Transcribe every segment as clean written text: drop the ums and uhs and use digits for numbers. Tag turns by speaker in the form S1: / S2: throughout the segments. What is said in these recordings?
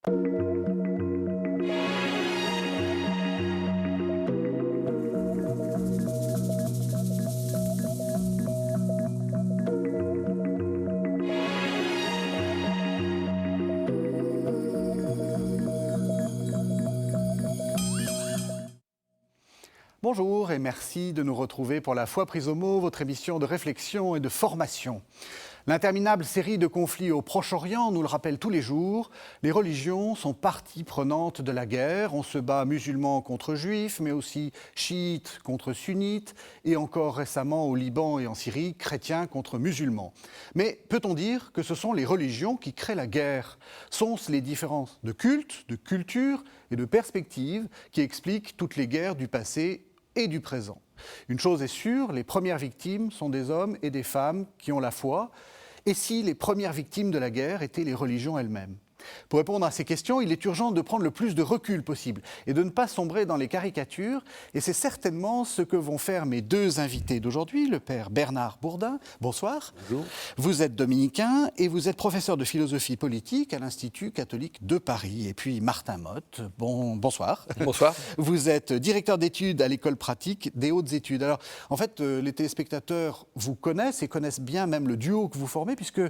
S1: Bonjour et merci de nous retrouver pour La Foi prise au mot, votre émission de réflexion et de formation. L'interminable série de conflits au Proche-Orient nous le rappelle tous les jours. Les religions sont partie prenante de la guerre. On se bat musulmans contre juifs, mais aussi chiites contre sunnites, et encore récemment au Liban et en Syrie, chrétiens contre musulmans. Mais peut-on dire que ce sont les religions qui créent la guerre ? Sont-ce les différences de culte, de culture et de perspective qui expliquent toutes les guerres du passé et du présent ? Une chose est sûre, les premières victimes sont des hommes et des femmes qui ont la foi. Et si les premières victimes de la guerre étaient les religions elles-mêmes ? Pour répondre à ces questions, il est urgent de prendre le plus de recul possible et de ne pas sombrer dans les caricatures. Et c'est certainement ce que vont faire mes deux invités d'aujourd'hui, le père Bernard Bourdin. Bonsoir.
S2: Bonjour.
S1: Vous êtes dominicain et vous êtes professeur de philosophie politique à l'Institut catholique de Paris. Et puis Martin Motte, bonsoir.
S2: Bonsoir.
S1: Vous êtes directeur d'études à l'école pratique des hautes études. Alors, en fait, les téléspectateurs vous connaissent et connaissent bien même le duo que vous formez, puisque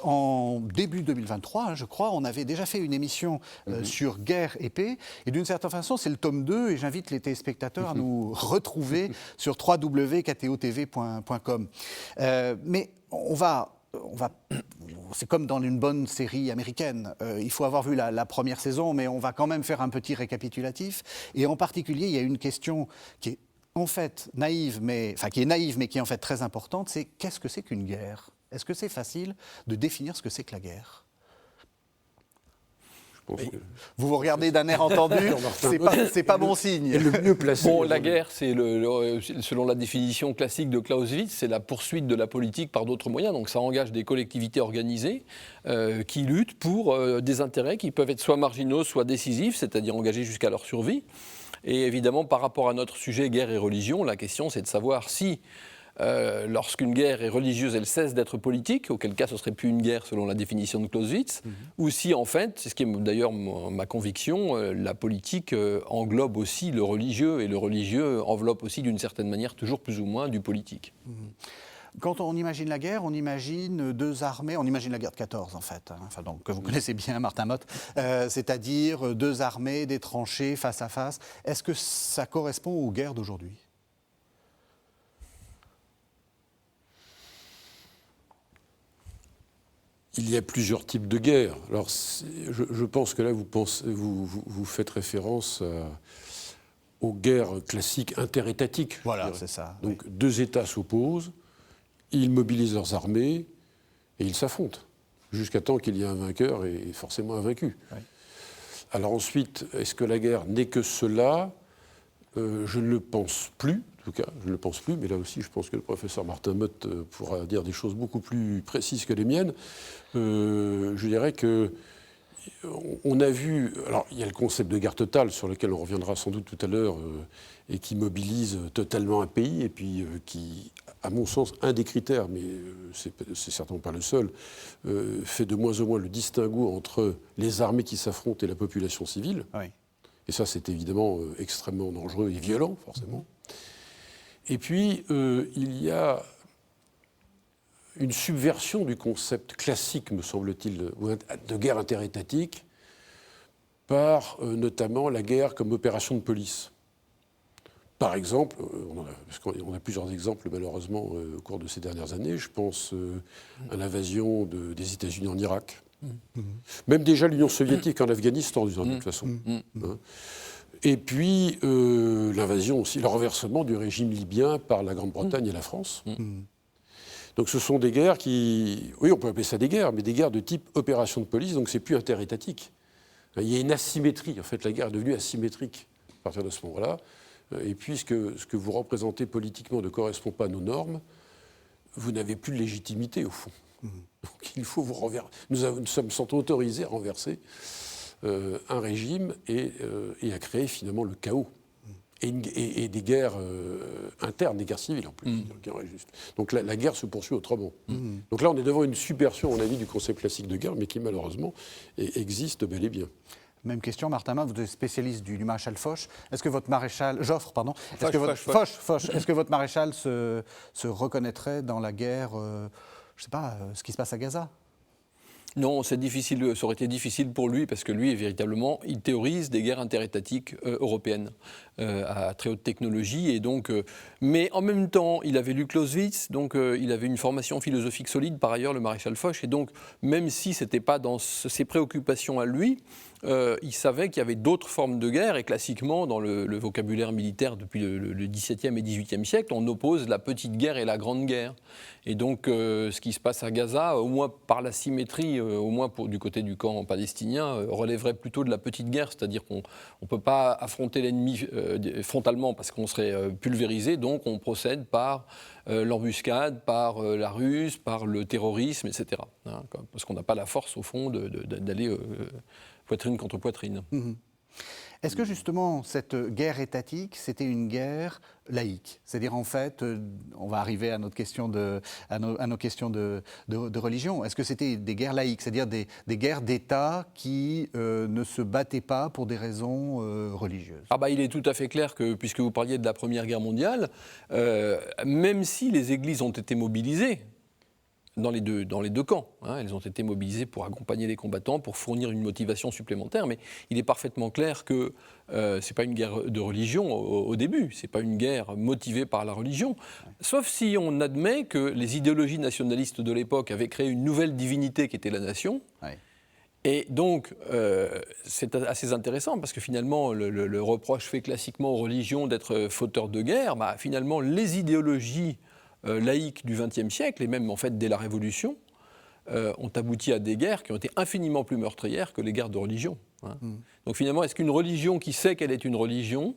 S1: en début 2023, je crois, on avait déjà fait une émission sur guerre et paix. Et d'une certaine façon, c'est le tome 2. Et j'invite les téléspectateurs à nous retrouver sur www.ktotv.com. Mais c'est comme dans une bonne série américaine. Il faut avoir vu la première saison, mais on va quand même faire un petit récapitulatif. Et en particulier, il y a une question qui est en fait naïve, mais qui est en fait très importante, c'est qu'est-ce que c'est qu'une guerre ? Est-ce que c'est facile de définir ce que c'est que la guerre ? Vous vous regardez d'un air entendu, c'est pas bon signe.
S2: Et le mieux placé.
S3: Bon, la guerre, c'est selon la définition classique de Clausewitz, c'est la poursuite de la politique par d'autres moyens. Donc ça engage des collectivités organisées qui luttent pour des intérêts qui peuvent être soit marginaux, soit décisifs, c'est-à-dire engagés jusqu'à leur survie. Et évidemment, par rapport à notre sujet guerre et religion, la question c'est de savoir si lorsqu'une guerre est religieuse, elle cesse d'être politique, auquel cas ce ne serait plus une guerre selon la définition de Clausewitz, ou si en fait, c'est ce qui est d'ailleurs ma conviction, la politique englobe aussi le religieux, et le religieux enveloppe aussi d'une certaine manière, toujours plus ou moins, du politique.
S1: Quand on imagine la guerre, on imagine deux armées, on imagine la guerre de 14 en fait, donc, que vous connaissez bien, Martin Motte, c'est-à-dire deux armées, des tranchées face à face. Est-ce que ça correspond aux guerres d'aujourd'hui ?
S2: Il y a plusieurs types de guerres. Alors, je pense que là, vous faites référence aux guerres classiques interétatiques.
S1: Voilà, c'est ça.
S2: Donc, deux États s'opposent, ils mobilisent leurs armées et ils s'affrontent, jusqu'à temps qu'il y ait un vainqueur et forcément un vaincu. Oui. Alors ensuite, est-ce que la guerre n'est que cela ? Je ne le pense plus. En tout cas, je ne le pense plus, mais là aussi, je pense que le professeur Martin Motte pourra dire des choses beaucoup plus précises que les miennes. Je dirais qu'on a vu... Alors, il y a le concept de guerre totale, sur lequel on reviendra sans doute tout à l'heure, et qui mobilise totalement un pays, et puis qui, à mon sens, un des critères, mais c'est certainement pas le seul, fait de moins en moins le distinguo entre les armées qui s'affrontent et la population civile. Oui. Et ça, c'est évidemment extrêmement dangereux et violent, forcément. Et puis, il y a une subversion du concept classique, me semble-t-il, de guerre interétatique, par notamment la guerre comme opération de police. Par exemple, parce qu'on a plusieurs exemples malheureusement au cours de ces dernières années, je pense à l'invasion des États-Unis en Irak. Même déjà l'Union soviétique en Afghanistan, de toute façon. Et puis l'invasion aussi, le renversement du régime libyen par la Grande-Bretagne et la France. Donc ce sont des guerres qui... Oui, on peut appeler ça des guerres, mais des guerres de type opération de police, donc c'est plus interétatique. Il y a une asymétrie, en fait, la guerre est devenue asymétrique à partir de ce moment-là. Et puisque ce que vous représentez politiquement ne correspond pas à nos normes, vous n'avez plus de légitimité, au fond. Donc il faut vous renverser. Nous sommes autorisés à renverser un régime et à créer finalement le chaos. et des guerres internes, des guerres civiles en plus. Donc la guerre se poursuit autrement. Donc là, on est devant une subversion, à mon avis, du concept classique de guerre, mais qui malheureusement existe bel et bien.
S1: Même question, Martin Main, vous êtes spécialiste du maréchal Foch. Est-ce que votre maréchal, Joffre, pardon,
S3: Foch.
S1: Est-ce que votre maréchal se reconnaîtrait dans la guerre, je ne sais pas, ce qui se passe à Gaza ?
S3: Non, c'est difficile, ça aurait été difficile pour lui parce que lui, véritablement, il théorise des guerres interétatiques européennes à très haute technologie. Et donc, mais en même temps, il avait lu Clausewitz, donc il avait une formation philosophique solide, par ailleurs, le maréchal Foch. Et donc, même si ce n'était pas dans ses préoccupations à lui, il savait qu'il y avait d'autres formes de guerre. Et classiquement, dans le vocabulaire militaire depuis le XVIIe et XVIIIe siècle, on oppose la petite guerre et la grande guerre. Et donc, ce qui se passe à Gaza, au moins par la symétrie, au moins du côté du camp palestinien, relèverait plutôt de la petite guerre, c'est-à-dire qu'on ne peut pas affronter l'ennemi frontalement parce qu'on serait pulvérisé, donc on procède par l'embuscade, par la ruse, par le terrorisme, etc. Hein, parce qu'on n'a pas la force, au fond, d'aller poitrine contre poitrine.
S1: Est-ce que justement cette guerre étatique, c'était une guerre laïque ? C'est-à-dire en fait, on va arriver à notre question à nos questions de religion. Est-ce que c'était des guerres laïques, c'est-à-dire des guerres d'État qui ne se battaient pas pour des raisons religieuses ?
S3: Ah bah, il est tout à fait clair que, puisque vous parliez de la Première Guerre mondiale, même si les églises ont été mobilisées, dans les deux camps. Hein. Elles ont été mobilisées pour accompagner les combattants, pour fournir une motivation supplémentaire, mais il est parfaitement clair que ce n'est pas une guerre de religion au début, ce n'est pas une guerre motivée par la religion, sauf si on admet que les idéologies nationalistes de l'époque avaient créé une nouvelle divinité qui était la nation. Ouais. Et donc, c'est assez intéressant, parce que finalement, le reproche fait classiquement aux religions d'être fauteurs de guerre, bah, finalement, les idéologies laïques du XXe siècle, et même en fait dès la Révolution, ont abouti à des guerres qui ont été infiniment plus meurtrières que les guerres de religion. Hein. Donc finalement, est-ce qu'une religion qui sait qu'elle est une religion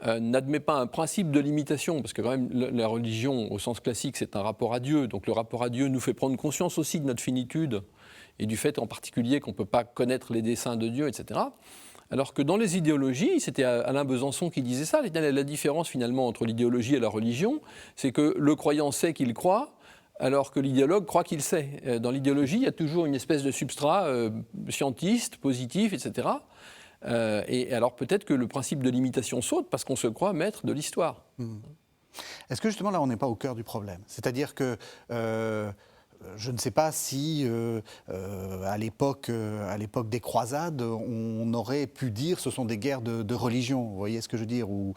S3: n'admet pas un principe de limitation ? Parce que quand même, la religion, au sens classique, c'est un rapport à Dieu. Donc le rapport à Dieu nous fait prendre conscience aussi de notre finitude, et du fait en particulier qu'on ne peut pas connaître les desseins de Dieu, etc. Alors que dans les idéologies, c'était Alain Besançon qui disait ça, la différence finalement entre l'idéologie et la religion, c'est que le croyant sait qu'il croit, alors que l'idéologue croit qu'il sait. Dans l'idéologie, il y a toujours une espèce de substrat scientiste, positif, etc. Et alors peut-être que le principe de limitation saute parce qu'on se croit maître de l'histoire.
S1: Est-ce que justement là, on n'est pas au cœur du problème ? C'est-à-dire que... je ne sais pas si, à l'époque des croisades, on aurait pu dire que ce sont des guerres de religion. Vous voyez ce que je veux dire ? Ou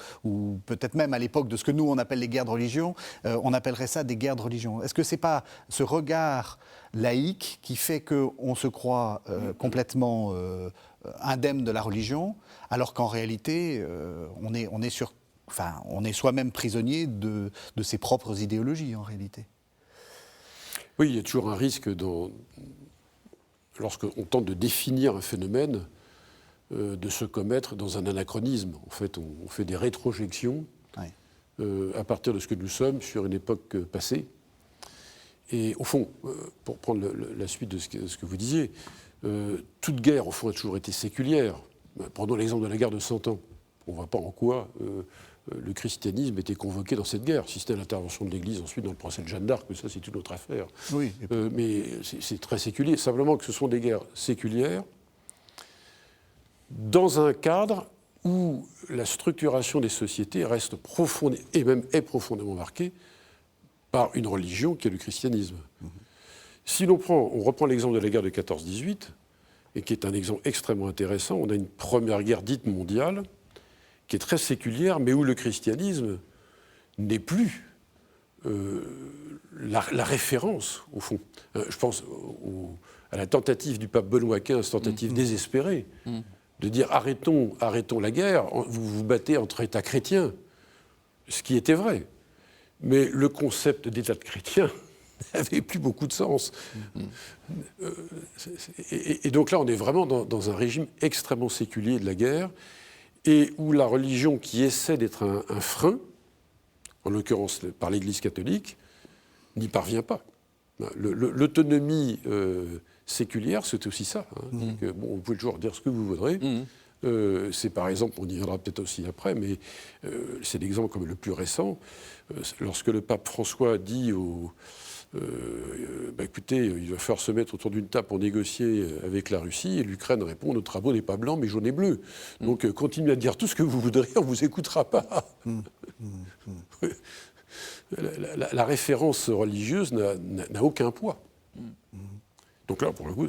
S1: peut-être même à l'époque de ce que nous, on appelle les guerres de religion, on appellerait ça des guerres de religion. Est-ce que ce n'est pas ce regard laïque qui fait qu'on se croit complètement indemne de la religion, alors qu'en réalité, on est soi-même prisonnier de ses propres idéologies, en réalité ?
S2: Oui, il y a toujours un risque, lorsqu'on tente de définir un phénomène, de se commettre dans un anachronisme. En fait, on fait des rétrojections à partir de ce que nous sommes sur une époque passée. Et au fond, pour prendre la suite de ce que vous disiez, toute guerre, au fond, a toujours été séculière. Prenons l'exemple de la guerre de 100 ans. On ne voit pas en quoi... le christianisme était convoqué dans cette guerre. Si c'était l'intervention de l'Église ensuite dans le procès de Jeanne d'Arc, mais ça c'est une autre affaire.
S1: Oui.
S2: Mais c'est très séculier. Simplement que ce sont des guerres séculières dans un cadre où la structuration des sociétés reste profonde et même est profondément marquée par une religion qui est le christianisme. Si on reprend l'exemple de la guerre de 14-18, et qui est un exemple extrêmement intéressant, on a une première guerre dite mondiale, qui est très séculière, mais où le christianisme n'est plus la référence, au fond. Je pense à la tentative du pape Benoît XV, tentative désespérée, de dire arrêtons la guerre, vous vous battez entre États chrétiens, ce qui était vrai. Mais le concept d'État de chrétien n'avait plus beaucoup de sens. Et donc là, on est vraiment dans un régime extrêmement séculier de la guerre, et où la religion qui essaie d'être un frein, en l'occurrence par l'Église catholique, n'y parvient pas. L'autonomie séculière, c'est aussi ça. Hein. Donc, vous pouvez toujours dire ce que vous voudrez. C'est par exemple, on y viendra peut-être aussi après, mais c'est l'exemple comme le plus récent, lorsque le pape François dit écoutez, il va falloir se mettre autour d'une table pour négocier avec la Russie, et l'Ukraine répond, notre drapeau n'est pas blanc mais jaune et bleu. Donc continuez à dire tout ce que vous voudrez, on ne vous écoutera pas. La référence religieuse n'a aucun poids. Donc là, pour le coup,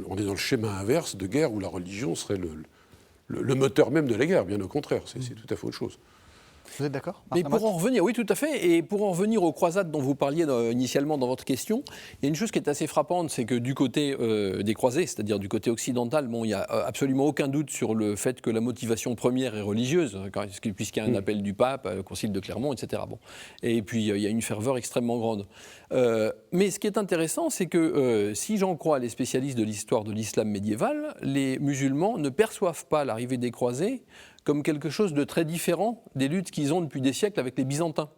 S2: on est dans le schéma inverse de guerre où la religion serait le moteur même de la guerre, bien au contraire, c'est tout à fait autre chose.
S1: Vous êtes d'accord,
S3: Mais
S1: Martin
S3: pour en revenir, oui, tout à fait. Et pour en revenir aux croisades dont vous parliez initialement dans votre question, il y a une chose qui est assez frappante, c'est que du côté des croisés, c'est-à-dire du côté occidental, il n'y a absolument aucun doute sur le fait que la motivation première est religieuse, puisqu'il y a un appel du pape, le concile de Clermont, etc. Bon. Et puis il y a une ferveur extrêmement grande. Mais ce qui est intéressant, c'est que si j'en crois les spécialistes de l'histoire de l'islam médiéval, les musulmans ne perçoivent pas l'arrivée des croisés comme quelque chose de très différent des luttes qu'ils ont depuis des siècles avec les Byzantins.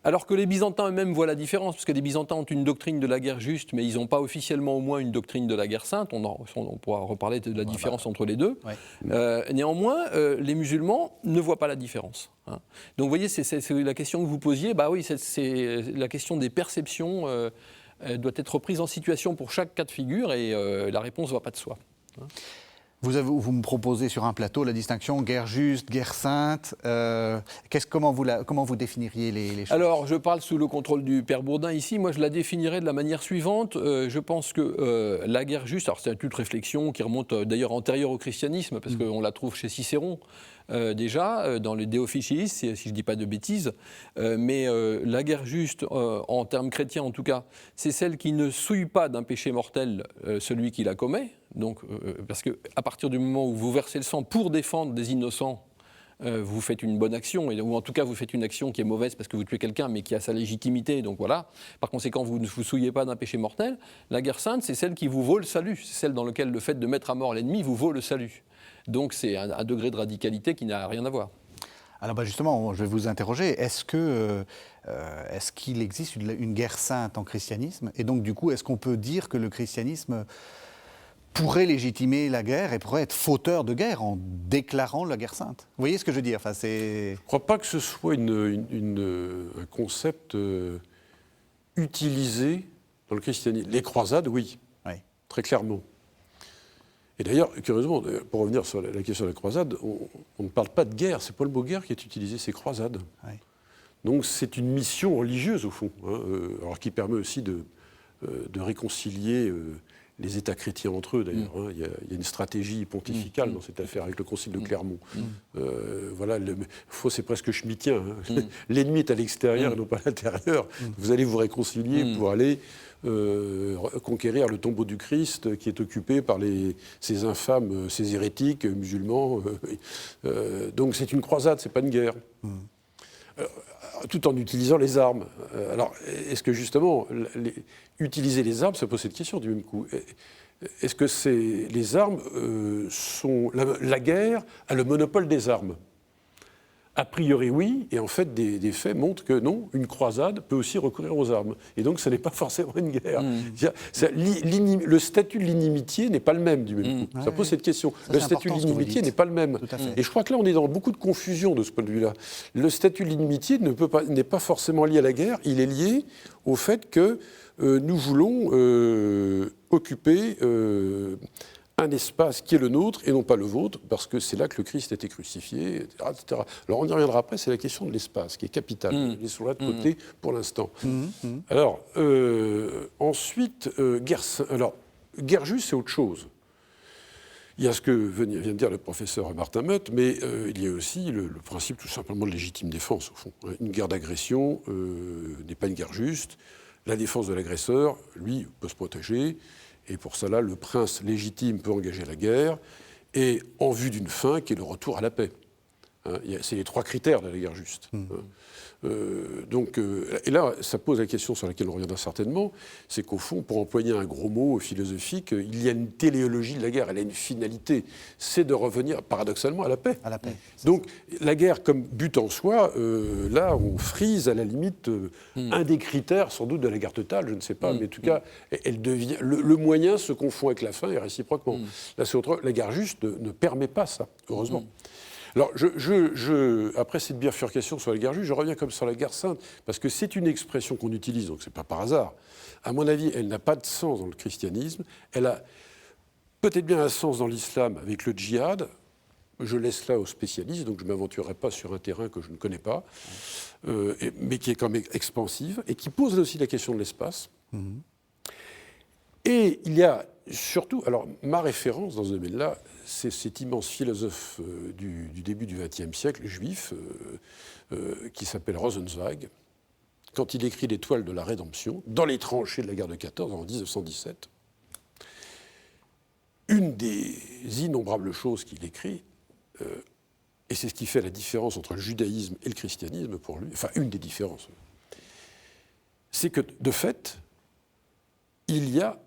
S3: Alors que les Byzantins eux-mêmes voient la différence, parce que les Byzantins ont une doctrine de la guerre juste, mais ils n'ont pas officiellement au moins une doctrine de la guerre sainte. On pourra reparler de la différence entre les deux. Ouais. Néanmoins, les musulmans ne voient pas la différence. Hein. Donc vous voyez, c'est la question que vous posiez. Bah oui, c'est la question des perceptions doit être reprise en situation pour chaque cas de figure, et la réponse ne va pas de soi. Hein.
S1: Vous me proposez sur un plateau la distinction guerre juste, guerre sainte. Comment vous définiriez les choses ?
S3: Alors, je parle sous le contrôle du père Bourdin ici. Moi, je la définirais de la manière suivante. Je pense que la guerre juste, alors c'est une toute réflexion qui remonte d'ailleurs antérieure au christianisme, parce qu'on la trouve chez Cicéron. Déjà, dans le De Officiis, si je ne dis pas de bêtises, mais la guerre juste, en termes chrétiens en tout cas, c'est celle qui ne souille pas d'un péché mortel celui qui la commet. Donc, parce qu'à partir du moment où vous versez le sang pour défendre des innocents, vous faites une bonne action, ou en tout cas vous faites une action qui est mauvaise parce que vous tuez quelqu'un, mais qui a sa légitimité, donc voilà. Par conséquent, vous ne vous souillez pas d'un péché mortel. La guerre sainte, c'est celle qui vous vaut le salut, c'est celle dans laquelle le fait de mettre à mort l'ennemi vous vaut le salut. Donc c'est un degré de radicalité qui n'a rien à voir.
S1: Alors justement, je vais vous interroger. Est-ce qu'il existe une guerre sainte en christianisme ? Et donc du coup, est-ce qu'on peut dire que le christianisme pourrait légitimer la guerre et pourrait être fauteur de guerre en déclarant la guerre sainte ? Vous voyez ce que je veux dire ?
S2: Je ne crois pas que ce soit un concept utilisé dans le christianisme. Les croisades, oui, très clairement. Et d'ailleurs, curieusement, pour revenir sur la question de la croisade, on ne parle pas de guerre, c'est pas le mot guerre qui est utilisé, c'est croisade. Oui. Donc c'est une mission religieuse au fond, alors qui permet aussi de réconcilier les États chrétiens entre eux d'ailleurs. Il y a une stratégie pontificale dans cette affaire avec le concile de Clermont. Voilà, c'est presque schmittien. L'ennemi est à l'extérieur et non pas à l'intérieur. Vous allez vous réconcilier pour aller conquérir le tombeau du Christ qui est occupé par ces infâmes, ces hérétiques musulmans. Donc c'est une croisade, c'est pas une guerre. Tout en utilisant les armes. Alors, est-ce que justement, utiliser les armes, ça pose cette question du même coup. Est-ce que les armes sont... La guerre a le monopole des armes ? A priori, oui, et en fait, des faits montrent que non, une croisade peut aussi recourir aux armes. Et donc, ce n'est pas forcément une guerre. Le statut de l'inimitié n'est pas le même du même coup. Ça pose cette question. Le statut de l'inimitié n'est pas le même. Et je crois que là, on est dans beaucoup de confusion de ce point de vue-là. Le statut de l'inimitié n'est pas forcément lié à la guerre, il est lié au fait que nous voulons occuper un espace qui est le nôtre et non pas le vôtre, parce que c'est là que le Christ a été crucifié, etc. Alors on y reviendra après, c'est la question de l'espace qui est capitale. Laissons-la de côté pour l'instant. Alors, ensuite, guerre juste, c'est autre chose. Il y a ce que vient de dire le professeur Martin Motte, mais il y a aussi le principe tout simplement de légitime défense, au fond. Une guerre d'agression n'est pas une guerre juste. La défense de l'agresseur, lui, peut se protéger. Et pour cela, le prince légitime peut engager la guerre, et en vue d'une fin qui est le retour à la paix. Hein, c'est les 3 critères de la guerre juste. Et là, ça pose la question sur laquelle on reviendra certainement, c'est qu'au fond, pour employer un gros mot philosophique, il y a une téléologie de la guerre, elle a une finalité, c'est de revenir paradoxalement à la paix.
S1: À la paix.
S2: Donc la guerre comme but en soi, là on frise à la limite un des critères sans doute de la guerre totale, je ne sais pas, mais en tout cas, elle devient, le moyen se confond avec la fin et réciproquement. Là, c'est autre, la guerre juste ne permet pas ça, heureusement. Alors, après cette bifurcation sur la guerre juste, je reviens comme sur la guerre sainte, parce que c'est une expression qu'on utilise, donc ce n'est pas par hasard. À mon avis, elle n'a pas de sens dans le christianisme. Elle a peut-être bien un sens dans l'islam avec le djihad. Je laisse là aux spécialistes, donc je ne m'aventurerai pas sur un terrain que je ne connais pas, mais qui est quand même expansive, et qui pose aussi la question de l'espace. Et il y a surtout, alors ma référence dans ce domaine-là, c'est cet immense philosophe du début du XXe siècle, juif, qui s'appelle Rosenzweig, quand il écrit l'Étoile de la Rédemption, dans les tranchées de la guerre de 14, en 1917, une des innombrables choses qu'il écrit, et c'est ce qui fait la différence entre le judaïsme et le christianisme pour lui, enfin une des différences, c'est que de fait, il y a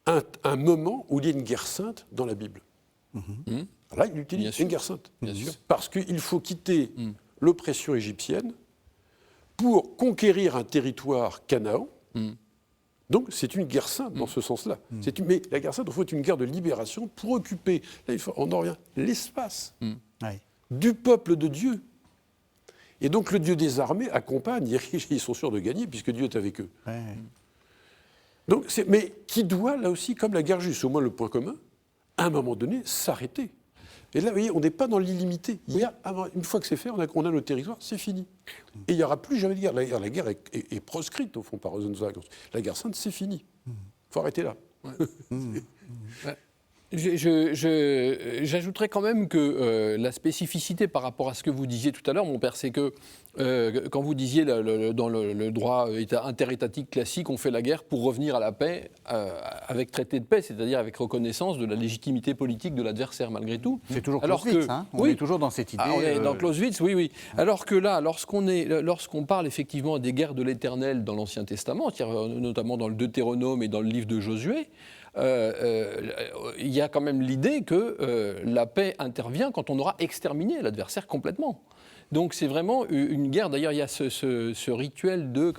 S2: un moment où il y a une guerre sainte dans la Bible. Là, il utilise une guerre sainte.
S3: Bien sûr.
S2: Parce qu'il faut quitter l'oppression égyptienne pour conquérir un territoire Canaan. Donc, c'est une guerre sainte dans ce sens-là. Mais la guerre sainte, au fond, est une guerre de libération pour occuper, là, on en revient, l'espace du peuple de Dieu. Et donc, le Dieu des armées accompagne, ils sont sûrs de gagner, puisque Dieu est avec eux. Donc, mais qui doit, là aussi, comme la guerre juste, au moins le point commun, à un moment donné, s'arrêter. Et là, vous voyez, on n'est pas dans l'illimité. Une fois que c'est fait, on a nos territoires, c'est fini. Et il n'y aura plus jamais de guerre. La guerre est proscrite, au fond, par Rosenzweig. La guerre sainte, c'est fini. Il faut arrêter là.
S3: J'ajouterais quand même que la spécificité par rapport à ce que vous disiez tout à l'heure, mon père, c'est que quand vous disiez dans le droit interétatique classique, on fait la guerre pour revenir à la paix avec traité de paix, c'est-à-dire avec reconnaissance de la légitimité politique de l'adversaire malgré tout.
S1: C'est toujours Clausewitz, hein. On est toujours dans cette idée.
S3: On est dans Clausewitz, oui. Alors que là, lorsqu'on parle effectivement des guerres de l'Éternel dans l'Ancien Testament, notamment dans le Deutéronome et dans le livre de Josué, il y a quand même l'idée que la paix intervient quand on aura exterminé l'adversaire complètement. Donc c'est vraiment une guerre. D'ailleurs, il y a ce rituel de,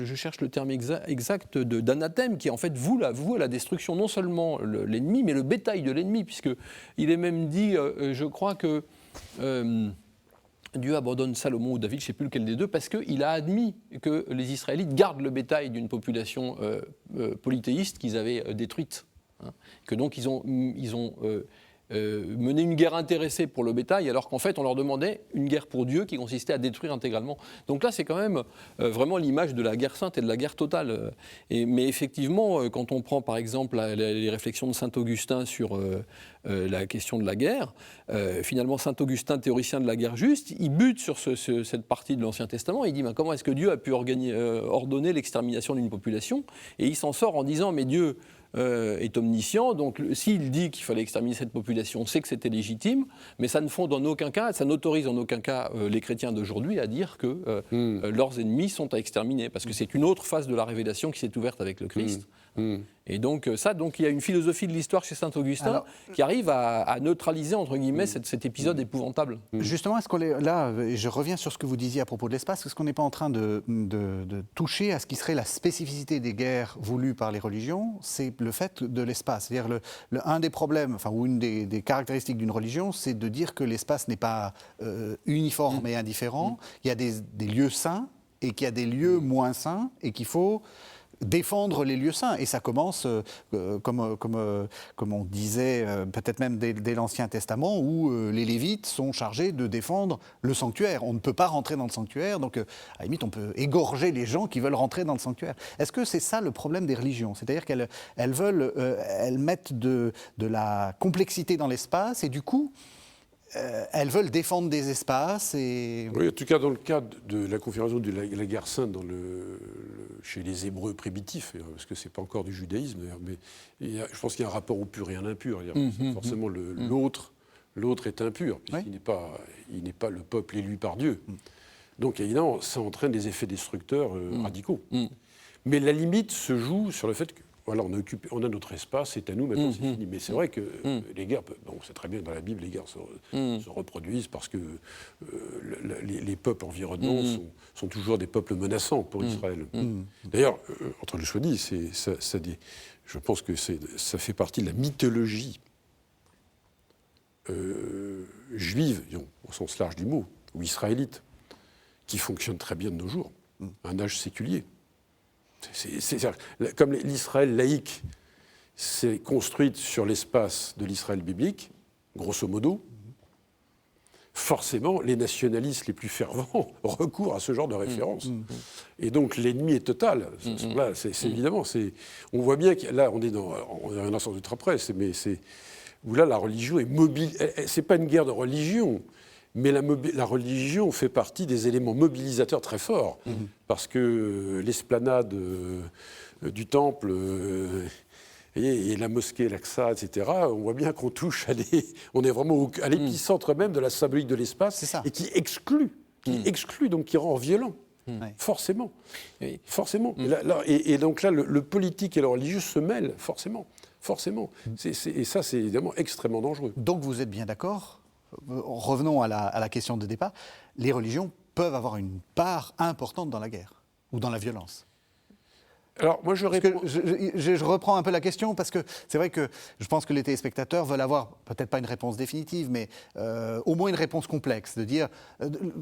S3: je cherche le terme exact, d'anathème, qui en fait voue à la destruction non seulement l'ennemi, mais le bétail de l'ennemi, puisqu'il est même dit, je crois que Dieu abandonne Salomon ou David, je ne sais plus lequel des deux, parce qu'il a admis que les Israélites gardent le bétail d'une population polythéiste qu'ils avaient détruite. Que donc ils ont mené une guerre intéressée pour le bétail, alors qu'en fait on leur demandait une guerre pour Dieu qui consistait à détruire intégralement. Donc là c'est quand même vraiment l'image de la guerre sainte et de la guerre totale. Mais effectivement, quand on prend par exemple les réflexions de saint Augustin sur la question de la guerre, finalement saint Augustin, théoricien de la guerre juste, il bute sur cette partie de l'Ancien Testament, il dit comment est-ce que Dieu a pu ordonner l'extermination d'une population, et il s'en sort en disant mais Dieu est omniscient, donc s'il dit qu'il fallait exterminer cette population, c'est que c'était légitime, mais ça ne fonde en aucun cas, ça n'autorise en aucun cas les chrétiens d'aujourd'hui à dire que leurs ennemis sont à exterminer, parce que c'est une autre phase de la révélation qui s'est ouverte avec le Christ. Et donc il y a une philosophie de l'histoire chez saint Augustin qui arrive à neutraliser, entre guillemets, cet épisode épouvantable.
S1: Justement, est-ce qu'on est là, et je reviens sur ce que vous disiez à propos de l'espace, est-ce qu'on n'est pas en train de toucher à ce qui serait la spécificité des guerres voulues par les religions, c'est le fait de l'espace. C'est-à-dire un des problèmes, ou une des caractéristiques d'une religion, c'est de dire que l'espace n'est pas uniforme et indifférent. Il y a des lieux saints et qu'il y a des lieux moins saints et qu'il faut défendre les lieux saints. Et ça commence, comme on disait, peut-être même dès l'Ancien Testament, où les Lévites sont chargés de défendre le sanctuaire. On ne peut pas rentrer dans le sanctuaire, donc à la limite, on peut égorger les gens qui veulent rentrer dans le sanctuaire. Est-ce que c'est ça le problème des religions ? C'est-à-dire qu'elles mettent de la complexité dans l'espace, et du coup, elles veulent défendre des espaces.
S2: Oui, en tout cas, dans le cadre de la configuration de la guerre sainte chez les Hébreux primitifs, parce que ce n'est pas encore du judaïsme, d'ailleurs, mais je pense qu'il y a un rapport au pur et à l'impur. Forcément, l'autre, l'autre est impur, puisqu'il n'est pas le peuple élu par Dieu. Donc évidemment, ça entraîne des effets destructeurs radicaux. Mais la limite se joue sur le fait que voilà, on a notre espace, c'est à nous, maintenant c'est fini. Mais c'est vrai que les guerres, bon, c'est très bien que dans la Bible, les guerres se reproduisent parce que les peuples environnants sont toujours des peuples menaçants pour Israël. D'ailleurs, entre le choix dit, je pense que ça fait partie de la mythologie juive, disons, au sens large du mot, ou israélite, qui fonctionne très bien de nos jours, un âge séculier. Comme l'Israël laïque s'est construite sur l'espace de l'Israël biblique, grosso modo, forcément, les nationalistes les plus fervents recourent à ce genre de référence. Et donc, l'ennemi est total. Là, évidemment, on voit bien que là, on est dans un sens ultra presse, mais où là, la religion est mobile. C'est pas une guerre de religion. Mais la religion fait partie des éléments mobilisateurs très forts, parce que l'esplanade du temple et la mosquée Al-Aqsa, etc., on voit bien qu'on touche on est vraiment à l'épicentre même de la symbolique de l'espace, et qui exclut, donc qui rend violent, forcément. Forcément. Et donc là, le politique et le religieux se mêlent, forcément. Et ça, c'est évidemment extrêmement dangereux.
S1: Donc vous êtes bien d'accord ? Revenons à la question de départ. Les religions peuvent avoir une part importante dans la guerre ou dans la violence.
S2: Alors, moi, je réponds...
S1: je reprends un peu la question parce que c'est vrai que je pense que les téléspectateurs veulent avoir, peut-être pas une réponse définitive, mais au moins une réponse complexe, de dire...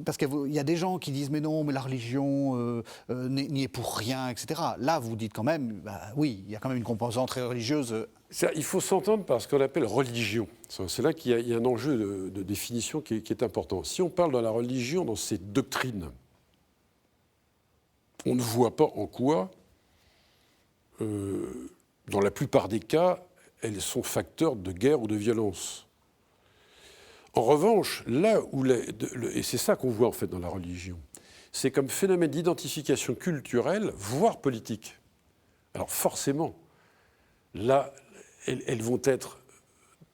S1: parce qu'il y a des gens qui disent « mais non, mais la religion n'y est pour rien, etc. » Là, vous dites quand même, oui, il y a quand même une composante très religieuse.
S2: Il faut s'entendre par ce qu'on appelle religion. C'est là qu'il y a un enjeu de définition qui est important. Si on parle de la religion dans ses doctrines, on ne voit pas en quoi... dans la plupart des cas, elles sont facteurs de guerre ou de violence. En revanche, là où et c'est ça qu'on voit en fait dans la religion, c'est comme phénomène d'identification culturelle, voire politique. Alors forcément, là, elles vont être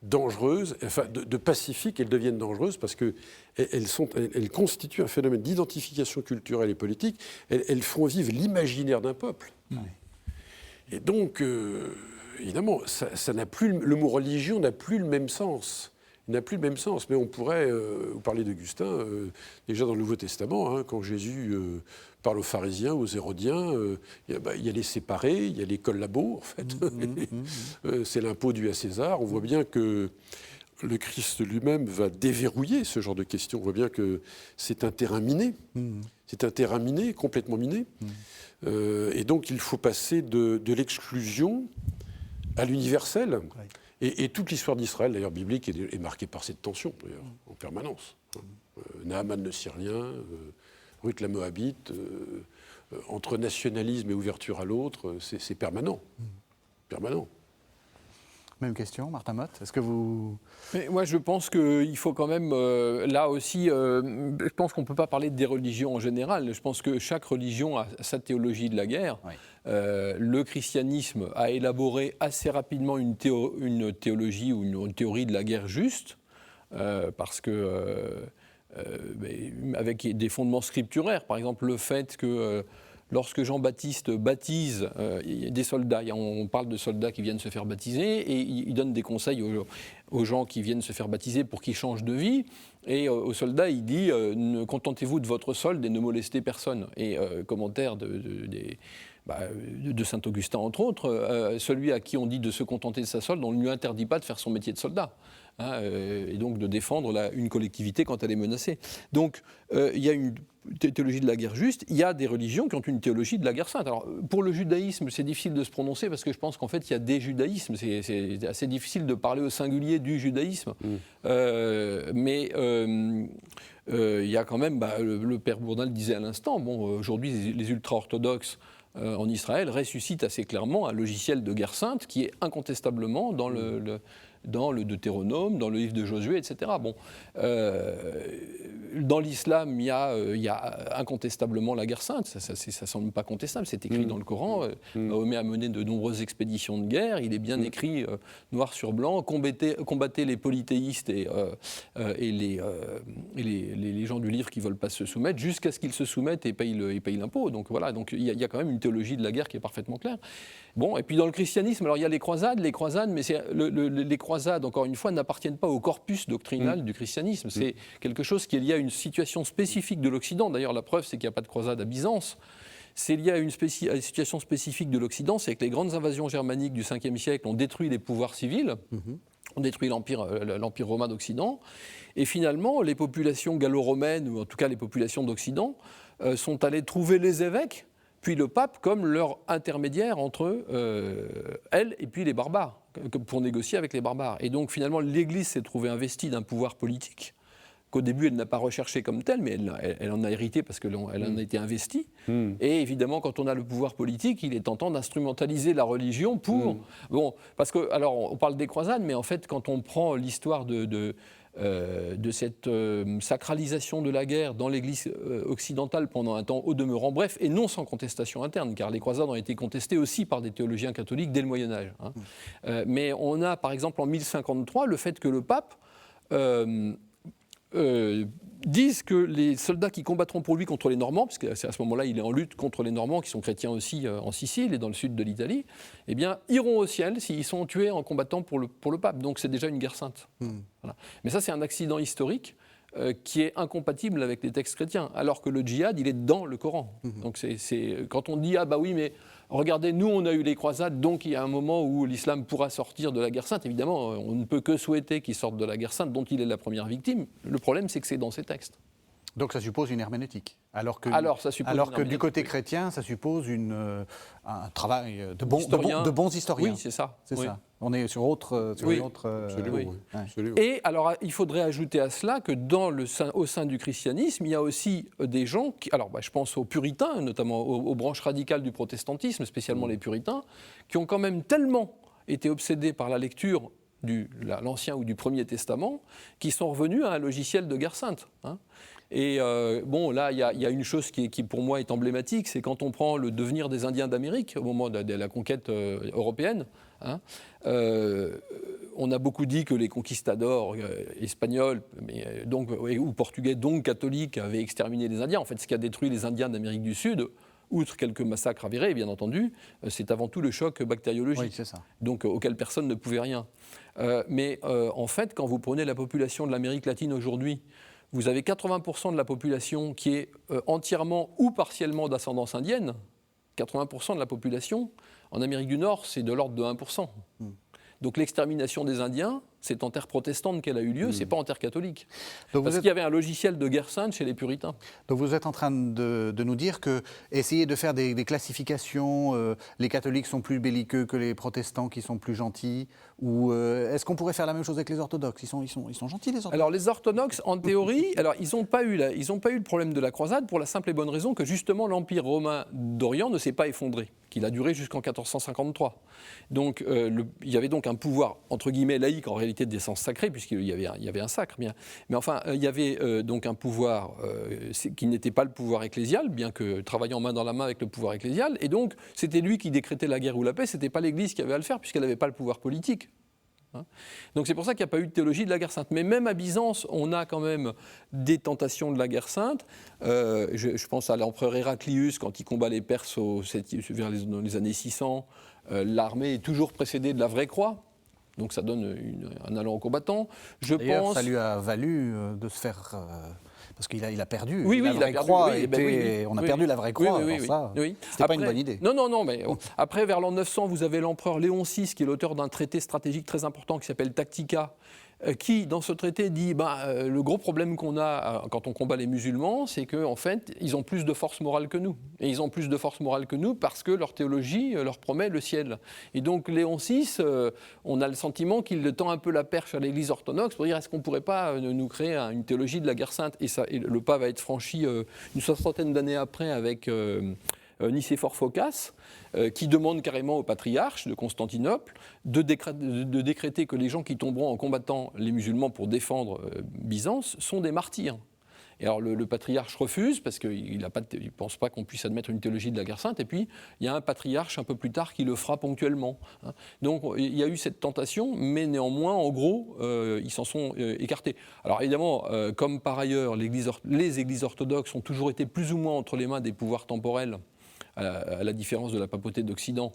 S2: dangereuses, enfin de pacifiques, elles deviennent dangereuses parce qu'elles constituent un phénomène d'identification culturelle et politique, elles font vivre l'imaginaire d'un peuple. Et donc, évidemment, ça n'a plus, le mot religion n'a plus le même sens. Il n'a plus le même sens. Mais on pourrait vous parler d'Augustin, déjà dans le Nouveau Testament, quand Jésus parle aux pharisiens, aux hérodiens, il y a les séparés, il y a les collabos, en fait. C'est l'impôt dû à César. On voit bien que le Christ lui-même va déverrouiller ce genre de questions. On voit bien que c'est un terrain miné. C'est un terrain miné, complètement miné. Et donc, il faut passer de l'exclusion à l'universel. Et toute l'histoire d'Israël, d'ailleurs, biblique, est marquée par cette tension, d'ailleurs, en permanence. Naaman le Syrien, Ruth la Moabite, entre nationalisme et ouverture à l'autre, c'est permanent. Permanent.
S1: Même question, Martin Motte, est-ce que vous...
S3: Mais moi, je pense qu'il faut quand même, là aussi, je pense qu'on ne peut pas parler des religions en général. Je pense que chaque religion a sa théologie de la guerre. Oui. Le christianisme a élaboré assez rapidement une théologie ou une théorie de la guerre juste, parce que, avec des fondements scripturaires, par exemple le fait que... Lorsque Jean-Baptiste baptise des soldats, on parle de soldats qui viennent se faire baptiser, et il donne des conseils aux gens qui viennent se faire baptiser pour qu'ils changent de vie. Et aux soldats, il dit « Contentez-vous de votre solde et ne molestez personne ». Et commentaire de saint Augustin, entre autres, celui à qui on dit de se contenter de sa solde, on ne lui interdit pas de faire son métier de soldat. Et donc de défendre une collectivité quand elle est menacée. Donc il y a une théologie de la guerre juste, il y a des religions qui ont une théologie de la guerre sainte. Alors pour le judaïsme, c'est difficile de se prononcer parce que je pense qu'en fait il y a des judaïsmes, c'est assez difficile de parler au singulier du judaïsme. Mais il y a quand même, le père Bourdin le disait à l'instant, aujourd'hui les ultra-orthodoxes en Israël ressuscitent assez clairement un logiciel de guerre sainte qui est incontestablement dans dans le Deutéronome, dans le livre de Josué, etc. Bon, dans l'islam, il y a incontestablement la guerre sainte, ça ne semble pas contestable, c'est écrit dans le Coran. Mahomet a mené de nombreuses expéditions de guerre, il est bien écrit noir sur blanc, combattez les polythéistes et les gens du livre qui ne veulent pas se soumettre, jusqu'à ce qu'ils se soumettent et payent l'impôt. Donc voilà, donc il y a quand même une théologie de la guerre qui est parfaitement claire. Bon, et puis dans le christianisme, alors il y a les croisades, mais les croisades, encore une fois, n'appartiennent pas au corpus doctrinal du christianisme. C'est quelque chose qui est lié à une situation spécifique de l'Occident. D'ailleurs, la preuve, c'est qu'il n'y a pas de croisade à Byzance. C'est lié à une situation spécifique de l'Occident, c'est que les grandes invasions germaniques du 5e siècle ont détruit les pouvoirs civils, ont détruit l'Empire romain d'Occident, et finalement, les populations gallo-romaines, ou en tout cas les populations d'Occident, sont allées trouver les évêques, puis le pape comme leur intermédiaire entre elles et puis les barbares, pour négocier avec les barbares. Et donc finalement, l'Église s'est trouvée investie d'un pouvoir politique qu'au début, elle n'a pas recherché comme tel, mais elle en a hérité parce qu'elle en a été investie. Et évidemment, quand on a le pouvoir politique, il est tentant d'instrumentaliser la religion pour... Bon, parce que, alors, on parle des croisades, mais en fait, quand on prend l'histoire de cette sacralisation de la guerre dans l'Église occidentale pendant un temps au demeurant bref, et non sans contestation interne, car les croisades ont été contestées aussi par des théologiens catholiques dès le Moyen-Âge. Mais on a, par exemple, en 1053, le fait que le pape disent que les soldats qui combattront pour lui contre les Normands, parce qu'à ce moment-là, il est en lutte contre les Normands, qui sont chrétiens aussi en Sicile et dans le sud de l'Italie, eh bien, iront au ciel s'ils sont tués en combattant pour le pape. Donc c'est déjà une guerre sainte. Voilà. Mais ça, c'est un accident historique qui est incompatible avec les textes chrétiens, alors que le djihad, il est dans le Coran. Donc quand on dit « Ah bah oui, mais regardez, nous, on a eu les croisades, donc il y a un moment où l'islam pourra sortir de la guerre sainte », évidemment, on ne peut que souhaiter qu'il sorte de la guerre sainte, dont il est la première victime. Le problème, c'est que c'est dans ces textes.
S1: Donc ça suppose une herméneutique. Alors que du côté chrétien, ça suppose un travail de bons historiens.
S3: Oui, c'est ça.
S1: C'est ça. On est sur autre...
S2: Absolument.
S3: Et alors, il faudrait ajouter à cela que au sein du christianisme, il y a aussi des gens qui... Alors, je pense aux puritains, notamment aux branches radicales du protestantisme, spécialement les puritains, qui ont quand même tellement été obsédés par la lecture de l'Ancien ou du Premier Testament, qui sont revenus à un logiciel de guerre sainte. Et bon, là, il y a une chose qui pour moi est emblématique, c'est quand on prend le devenir des Indiens d'Amérique au moment de la conquête européenne. On a beaucoup dit que les conquistadors espagnols ou portugais, donc catholiques, avaient exterminé les Indiens. En fait, ce qui a détruit les Indiens d'Amérique du Sud, outre quelques massacres avérés, bien entendu, c'est avant tout le choc bactériologique,
S1: oui, c'est ça.
S3: Donc auquel personne ne pouvait rien. Mais en fait, quand vous prenez la population de l'Amérique latine aujourd'hui, vous avez 80% de la population qui est entièrement ou partiellement d'ascendance indienne. 80% de la population, en Amérique du Nord, c'est de l'ordre de 1%. Donc l'extermination des Indiens, c'est en terre protestante qu'elle a eu lieu, c'est pas en terre catholique. Parce qu'il y avait un logiciel de guerre sainte chez les puritains.
S1: Donc vous êtes en train de nous dire que essayer de faire des classifications, les catholiques sont plus belliqueux que les protestants qui sont plus gentils, ou est-ce qu'on pourrait faire la même chose avec les orthodoxes ? Ils sont gentils, les orthodoxes ?
S3: Alors les orthodoxes, en théorie, alors ils n'ont pas eu le problème de la croisade pour la simple et bonne raison que justement l'Empire romain d'Orient ne s'est pas effondré, qu'il a duré jusqu'en 1453. Donc il y avait donc un pouvoir entre guillemets laïque en réalité de d'essence sacrée, puisqu'il y avait un sacre, bien. Mais enfin, il y avait donc un pouvoir qui n'était pas le pouvoir ecclésial, bien que travaillant main dans la main avec le pouvoir ecclésial, et donc c'était lui qui décrétait la guerre ou la paix, c'était pas l'Église qui avait à le faire, puisqu'elle n'avait pas le pouvoir politique. Donc c'est pour ça qu'il n'y a pas eu de théologie de la guerre sainte. Mais même à Byzance, on a quand même des tentations de la guerre sainte. Je pense à l'empereur Héraclius, quand il combat les Perses vers les années 600, l'armée est toujours précédée de la vraie croix. Donc ça donne un allant aux combattants.
S1: D'ailleurs, ça lui a valu de se faire... parce qu'il a perdu.
S3: Oui,
S1: la vraie croix on a perdu la vraie croix.
S3: Oui.
S1: C'était pas une bonne idée.
S3: Non, mais après, vers l'an 900, vous avez l'empereur Léon VI, qui est l'auteur d'un traité stratégique très important qui s'appelle Tactica, qui, dans ce traité, dit le gros problème qu'on a quand on combat les musulmans, c'est qu'en fait, ils ont plus de force morale que nous. Et ils ont plus de force morale que nous parce que leur théologie leur promet le ciel. Et donc, Léon VI, on a le sentiment qu'il tend un peu la perche à l'Église orthodoxe pour dire est-ce qu'on ne pourrait pas nous créer une théologie de la guerre sainte ? Et le pas va être franchi une soixantaine d'années après avec Nicéphore Phocas, qui demande carrément au patriarche de Constantinople de décréter que les gens qui tomberont en combattant les musulmans pour défendre Byzance sont des martyrs. Et alors le patriarche refuse parce qu'il ne pense pas qu'on puisse admettre une théologie de la guerre sainte. Et puis il y a un patriarche un peu plus tard qui le fera ponctuellement. Donc il y a eu cette tentation, mais néanmoins, en gros, ils s'en sont écartés. Alors évidemment, comme par ailleurs les églises orthodoxes ont toujours été plus ou moins entre les mains des pouvoirs temporels, à la différence de la papauté d'Occident,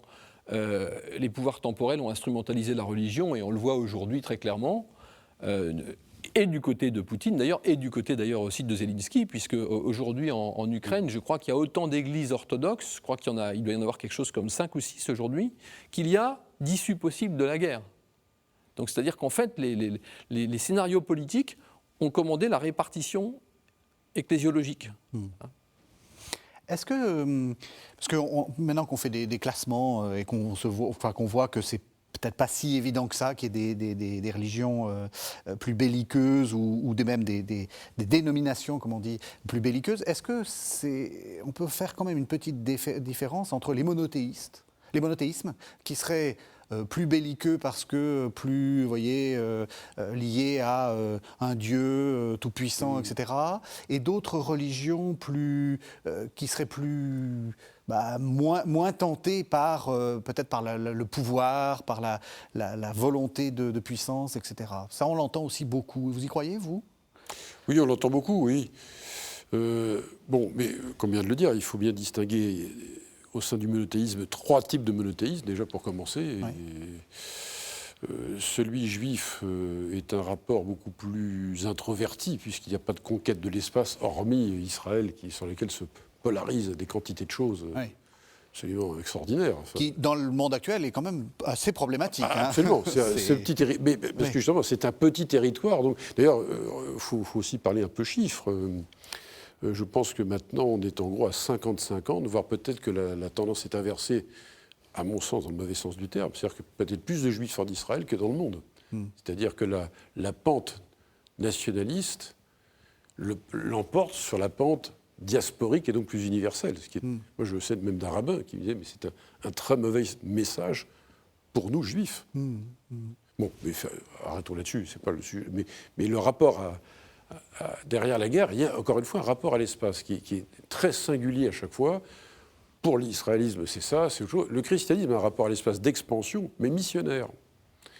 S3: les pouvoirs temporels ont instrumentalisé la religion et on le voit aujourd'hui très clairement. Et du côté de Poutine d'ailleurs, et du côté d'ailleurs aussi de Zelensky, puisque aujourd'hui en Ukraine, je crois qu'il y a autant d'églises orthodoxes, je crois il doit y en avoir quelque chose comme 5 ou 6 aujourd'hui, qu'il y a d'issues possibles de la guerre. Donc c'est-à-dire qu'en fait, les scénarios politiques ont commandé la répartition ecclésiologique.
S1: Est-ce que, parce que maintenant qu'on fait des classements et qu'on voit que c'est peut-être pas si évident que ça, qu'il y ait des religions plus belliqueuses ou même des dénominations, comme on dit, plus belliqueuses. Est-ce que on peut faire quand même une petite différence entre les monothéismes, qui seraient plus belliqueux parce que plus, vous voyez, liés à un Dieu tout-puissant, etc., et d'autres religions qui seraient plus... moins tentés par, peut-être par le pouvoir, par la volonté de puissance, etc. Ça, on l'entend aussi beaucoup. Vous y croyez, vous ?
S2: Oui, on l'entend beaucoup, oui. Bon, mais comme vient de le dire, il faut bien distinguer au sein du monothéisme 3 types de monothéisme, déjà pour commencer.
S1: Ouais.
S2: Celui juif est un rapport beaucoup plus introverti, puisqu'il n'y a pas de conquête de l'espace, hormis Israël, sur lequel se polarise des quantités de choses absolument extraordinaires. Enfin,
S1: qui, dans le monde actuel, est quand même assez problématique.
S2: Absolument. Parce que justement, c'est un petit territoire. D'ailleurs, il faut aussi parler un peu chiffres. Je pense que maintenant, on est en gros à 50-50, voire peut-être que la tendance est inversée, à mon sens, dans le mauvais sens du terme. C'est-à-dire que peut-être plus de juifs en Israël que dans le monde. C'est-à-dire que la pente nationaliste l'emporte sur la pente diasporique et donc plus universelle. Moi, je le sais même d'un rabbin qui me disait, mais c'est un très mauvais message pour nous, juifs. Bon, mais arrêtons là-dessus, c'est pas le sujet. Mais le rapport derrière la guerre, il y a encore une fois un rapport à l'espace qui est très singulier à chaque fois. Pour l'israélisme, c'est ça, c'est autre chose. Le christianisme a un rapport à l'espace d'expansion, mais missionnaire,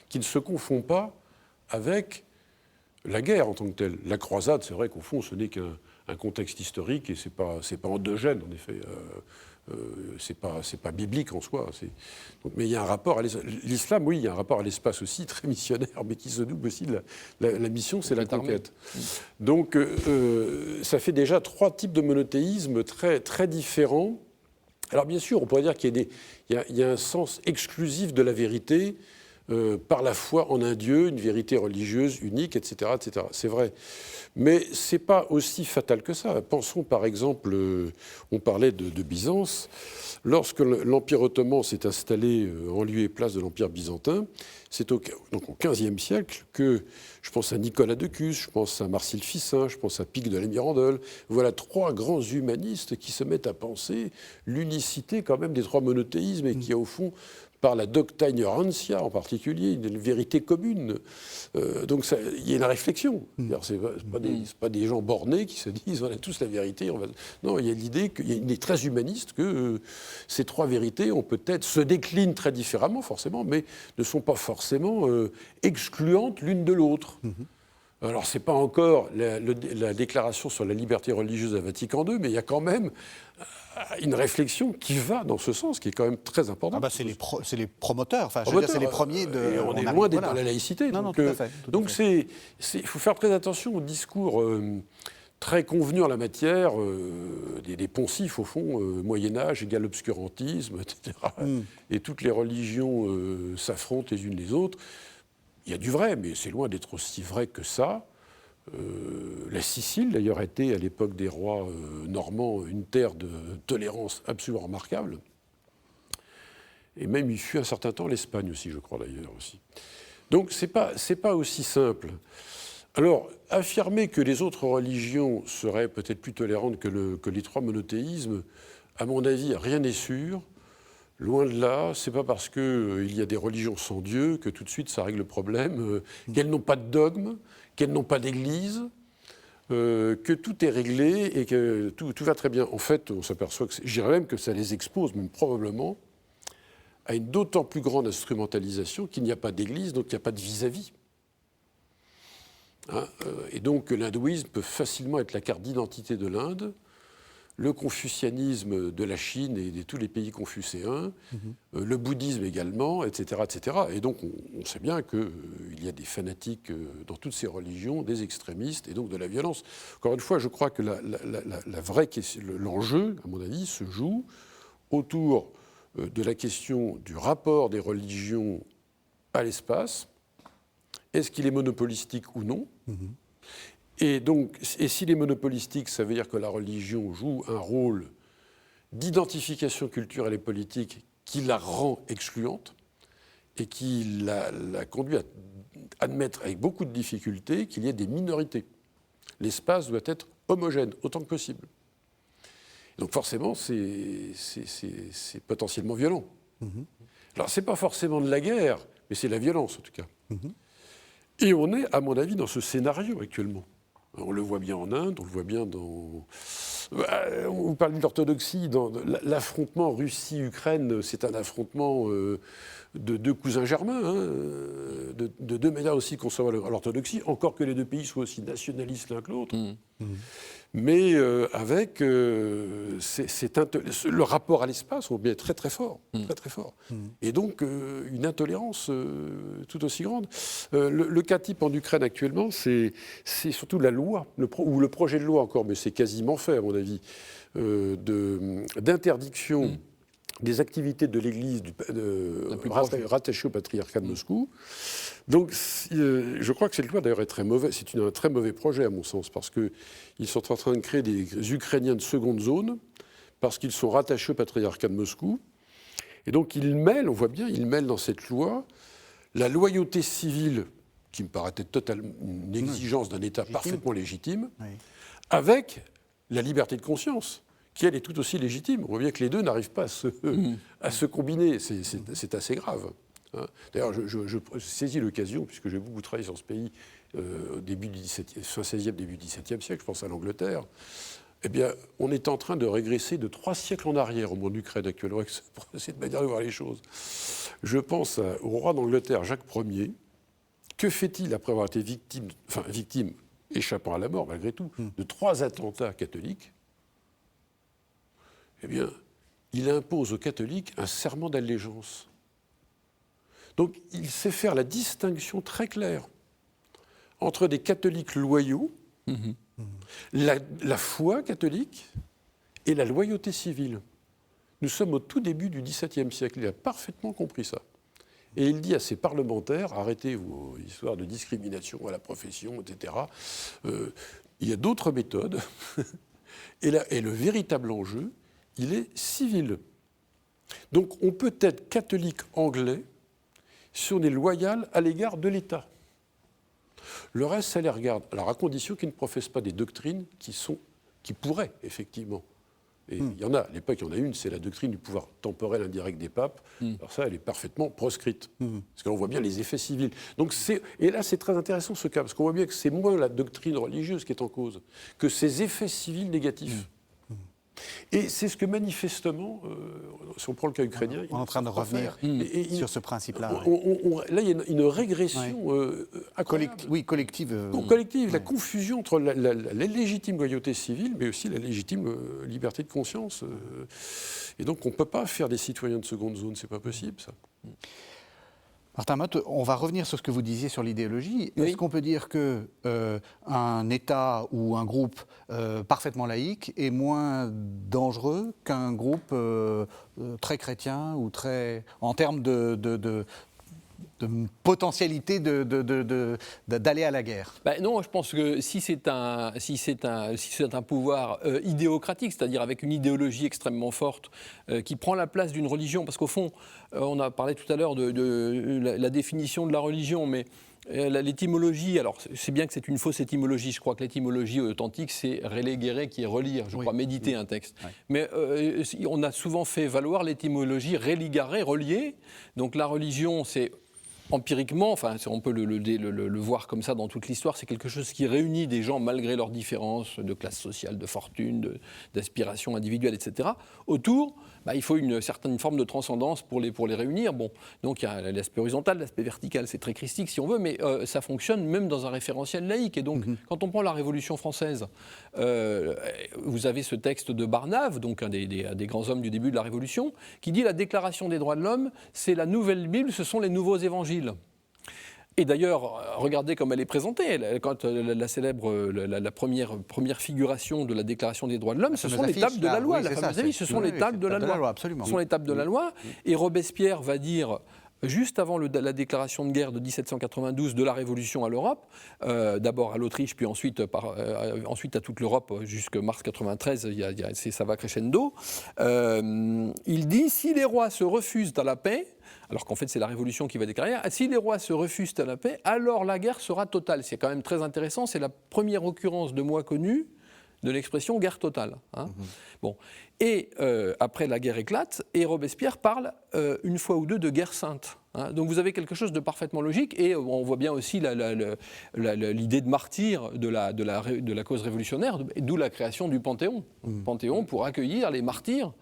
S2: qui ne se confond pas avec la guerre en tant que telle. La croisade, c'est vrai qu'au fond, ce n'est qu'un contexte historique et c'est pas endogène, en effet. C'est pas biblique en soi. Mais il y a un rapport à l'islam, oui, il y a un rapport à l'espace aussi, très missionnaire, mais qui se double aussi de la mission, c'est la conquête. Donc, ça fait déjà 3 types de monothéisme très, très différents. Alors, bien sûr, on pourrait dire qu'il y a un sens exclusif de la vérité par la foi en un Dieu, une vérité religieuse unique, etc., etc. C'est vrai. Mais ce n'est pas aussi fatal que ça. Pensons par exemple, on parlait de Byzance. Lorsque l'Empire ottoman s'est installé en lieu et place de l'Empire byzantin, c'est donc au XVe siècle que je pense à Nicolas de Cus, je pense à Marcille Ficin, je pense à Pic de la Mirandole. Voilà 3 grands humanistes qui se mettent à penser l'unicité quand même des 3 monothéismes et qui, au fond, par la doctrine rancia en particulier, une vérité commune. Donc il y a une réflexion. Ce n'est pas des gens bornés qui se disent on a tous la vérité. Non, il y a l'idée qu'il y a une idée très humaniste que ces 3 vérités se déclinent très différemment forcément, mais ne sont pas forcément excluantes l'une de l'autre. Alors, ce n'est pas encore la déclaration sur la liberté religieuse à Vatican II, mais il y a quand même une réflexion qui va dans ce sens, qui est quand même très importante.
S1: C'est les promoteurs, enfin, je veux dire, c'est les premiers de...
S2: on est loin d'être dans la laïcité.
S1: Non, tout à fait.
S2: Donc, il faut faire très attention au discours très convenu en la matière, des poncifs, au fond, Moyen-Âge égale obscurantisme, etc. Et toutes les religions s'affrontent les unes les autres. Il y a du vrai, mais c'est loin d'être aussi vrai que ça. La Sicile, d'ailleurs, était, à l'époque des rois normands, une terre de tolérance absolument remarquable. Et même, il fut un certain temps l'Espagne aussi, je crois, d'ailleurs, aussi. Donc, c'est pas aussi simple. Alors, affirmer que les autres religions seraient peut-être plus tolérantes que les 3 monothéismes, à mon avis, rien n'est sûr. Loin de là, c'est pas parce qu'il y a des religions sans Dieu que tout de suite ça règle le problème, qu'elles n'ont pas de dogme, qu'elles n'ont pas d'église, que tout est réglé et que tout va très bien. En fait, on s'aperçoit que, je dirais même que ça les expose, même probablement, à une d'autant plus grande instrumentalisation qu'il n'y a pas d'église, donc il n'y a pas de vis-à-vis. Hein, et donc l'hindouisme peut facilement être la carte d'identité de l'Inde, le confucianisme de la Chine et de tous les pays confucéens, le bouddhisme également, etc. etc. Et donc on sait bien qu'il y a des fanatiques dans toutes ces religions, des extrémistes et donc de la violence. Encore une fois, je crois que l'enjeu, à mon avis, se joue autour de la question du rapport des religions à l'espace. Est-ce qu'il est monopolistique ou non ? Et s'il est monopolistique, ça veut dire que la religion joue un rôle d'identification culturelle et politique qui la rend excluante et qui la conduit à admettre avec beaucoup de difficultés qu'il y ait des minorités. L'espace doit être homogène autant que possible. Donc forcément, c'est potentiellement violent. Alors ce n'est pas forcément de la guerre, mais c'est la violence en tout cas. Et on est, à mon avis, dans ce scénario actuellement. On le voit bien en Inde, on le voit bien dans... On parle de l'orthodoxie, dans l'affrontement Russie-Ukraine, c'est un affrontement de deux cousins germains, hein, de deux manières aussi de concevoir l'orthodoxie, encore que les deux pays soient aussi nationalistes l'un que l'autre. Mais avec le rapport à l'espace, on bien très très fort, très très fort. Et donc une intolérance tout aussi grande. Le cas type en Ukraine actuellement, c'est surtout la loi, ou le projet de loi encore, mais c'est quasiment fait à mon avis, d'interdiction des activités de l'Église rattachée au patriarcat de Moscou. Donc, je crois que cette loi, d'ailleurs, est très mauvaise. C'est un très mauvais projet, à mon sens, parce qu'ils sont en train de créer des Ukrainiens de seconde zone, parce qu'ils sont rattachés au patriarcat de Moscou. Et donc, ils mêlent, on voit bien, ils mêlent dans cette loi la loyauté civile, qui me paraît être totalement une exigence d'un État parfaitement légitime, avec la liberté de conscience, qui elle est tout aussi légitime. On voit bien que les deux n'arrivent pas à se combiner. C'est assez grave. Hein. D'ailleurs, je saisis l'occasion, puisque j'ai beaucoup travaillé sur ce pays au début du fin 16e, début du XVIIe siècle, je pense à l'Angleterre. Eh bien, on est en train de régresser de 3 siècles en arrière au monde d'Ukraine actuellement, avec cette manière de voir les choses. Je pense au roi d'Angleterre, Jacques Ier. Que fait-il après avoir été victime, échappant à la mort malgré tout, de 3 attentats catholiques ? Eh bien, il impose aux catholiques un serment d'allégeance. Donc, il sait faire la distinction très claire entre des catholiques loyaux, la foi catholique et la loyauté civile. Nous sommes au tout début du XVIIe siècle. Il a parfaitement compris ça. Et il dit à ses parlementaires, arrêtez vos histoires de discrimination à la profession, etc. Il y a d'autres méthodes. Et le véritable enjeu, il est civil. Donc on peut être catholique anglais si on est loyal à l'égard de l'État. Le reste, ça les regarde. Alors à condition qu'ils ne professent pas des doctrines qui pourraient, effectivement. Et il y en a, à l'époque, il y en a une, c'est la doctrine du pouvoir temporel indirect des papes. Alors ça, elle est parfaitement proscrite. Parce qu'on voit bien les effets civils. Donc et là, c'est très intéressant ce cas, parce qu'on voit bien que c'est moins la doctrine religieuse qui est en cause, que ces effets civils négatifs. Et c'est ce que manifestement, si on prend le cas ukrainien...
S1: On est en train de revenir sur ce principe-là.
S2: Là, il y a une régression incroyable.
S1: Collective.
S2: Collective, la confusion entre la légitime loyauté civile, mais aussi la légitime liberté de conscience. Et donc, on ne peut pas faire des citoyens de seconde zone, c'est pas possible, ça.
S1: Martin Motte, on va revenir sur ce que vous disiez sur l'idéologie. Oui. Est-ce qu'on peut dire qu'un État ou un groupe parfaitement laïque est moins dangereux qu'un groupe très chrétien ou très, en termes potentialité d'aller à la guerre.
S3: Non, je pense que si c'est un pouvoir idéocratique, c'est-à-dire avec une idéologie extrêmement forte qui prend la place d'une religion, parce qu'au fond, on a parlé tout à l'heure de la définition de la religion, mais l'étymologie, alors c'est bien que c'est une fausse étymologie, je crois que l'étymologie authentique c'est relegere qui est relire, je crois méditer un texte. Oui. Mais on a souvent fait valoir l'étymologie religare, relier, donc la religion c'est empiriquement, enfin, on peut le voir comme ça dans toute l'histoire, c'est quelque chose qui réunit des gens malgré leurs différences de classe sociale, de fortune, d'aspiration individuelle, etc. Autour, il faut une certaine forme de transcendance pour les réunir. Bon, donc il y a l'aspect horizontal, l'aspect vertical, c'est très christique si on veut, mais ça fonctionne même dans un référentiel laïque. Et donc, quand on prend la Révolution française, vous avez ce texte de Barnave, donc un des grands hommes du début de la Révolution, qui dit la Déclaration des droits de l'homme, c'est la nouvelle Bible, ce sont les nouveaux évangiles. Et d'ailleurs, regardez comme elle est présentée. Quand la célèbre, la première figuration de la Déclaration des droits de l'homme, ce sont les tables de la loi. La fameuse affiche, ce sont les tables de la loi. Ce sont les tables de la loi. Et Robespierre va dire, juste avant la déclaration de guerre de 1792 de la Révolution à l'Europe, d'abord à l'Autriche, puis ensuite à toute l'Europe jusqu'à mars 93, ça va crescendo, il dit « Si les rois se refusent à la paix », alors qu'en fait c'est la Révolution qui va déclarer, si les rois se refusent à la paix, alors la guerre sera totale. C'est quand même très intéressant, c'est la première occurrence de moi connue de l'expression guerre totale. Bon. Et après la guerre éclate, et Robespierre parle une fois ou deux de guerre sainte. Donc vous avez quelque chose de parfaitement logique, et on voit bien aussi l'idée de martyr de la cause révolutionnaire, d'où la création du Panthéon. Panthéon pour accueillir les martyrs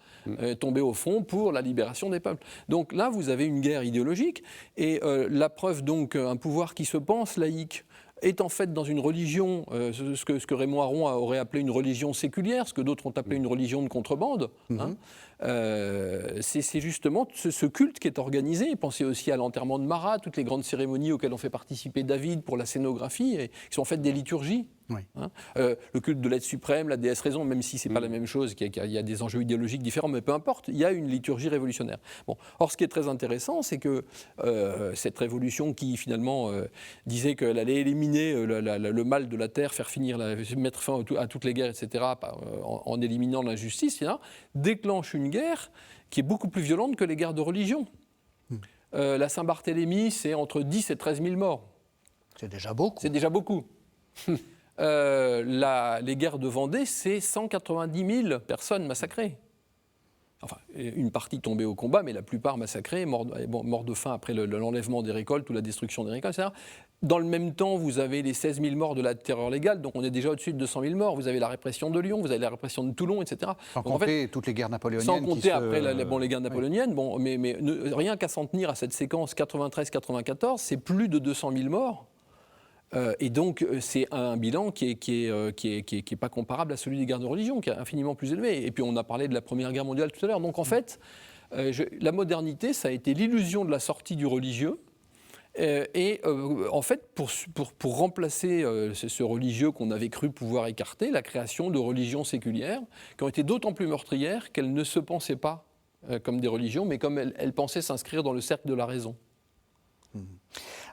S3: tombés au fond pour la libération des peuples. Donc là, vous avez une guerre idéologique, et la preuve donc, un pouvoir qui se pense laïque, est en fait dans une religion, ce que Raymond Aron aurait appelé une religion séculière, ce que d'autres ont appelé une religion de contrebande. C'est justement ce culte qui est organisé. Pensez aussi à l'enterrement de Marat, toutes les grandes cérémonies auxquelles on fait participer David pour la scénographie, et qui sont en fait des liturgies. Oui. Le culte de l'être suprême, la déesse raison, même si ce n'est pas la même chose, il y a des enjeux idéologiques différents, mais peu importe, il y a une liturgie révolutionnaire. Bon. Or, ce qui est très intéressant, c'est que cette révolution qui finalement disait qu'elle allait éliminer le mal de la terre, mettre fin à toutes les guerres, etc., en éliminant l'injustice, déclenche une guerre qui est beaucoup plus violente que les guerres de religion. La Saint-Barthélemy, c'est entre 10 et 13 000 morts.
S1: C'est déjà beaucoup.
S3: C'est déjà beaucoup. Les guerres de Vendée, c'est 190 000 personnes massacrées. Enfin, une partie tombée au combat, mais la plupart massacrées, morts de faim après l'enlèvement des récoltes ou la destruction des récoltes, etc. Dans le même temps, vous avez les 16 000 morts de la terreur légale, donc on est déjà au-dessus de 200 000 morts. Vous avez la répression de Lyon, vous avez la répression de Toulon, etc.
S1: Sans compter toutes les guerres napoléoniennes.
S3: Sans compter après les guerres napoléoniennes, mais rien qu'à s'en tenir à cette séquence 93-94, c'est plus de 200 000 morts. Et donc, c'est un bilan qui est pas comparable à celui des guerres de religion, qui est infiniment plus élevé. Et puis, on a parlé de la Première Guerre mondiale tout à l'heure. Donc, en fait, la modernité, ça a été l'illusion de la sortie du religieux. En fait, pour remplacer ce religieux qu'on avait cru pouvoir écarter, la création de religions séculières qui ont été d'autant plus meurtrières qu'elles ne se pensaient pas comme des religions, mais comme elles pensaient s'inscrire dans le cercle de la raison.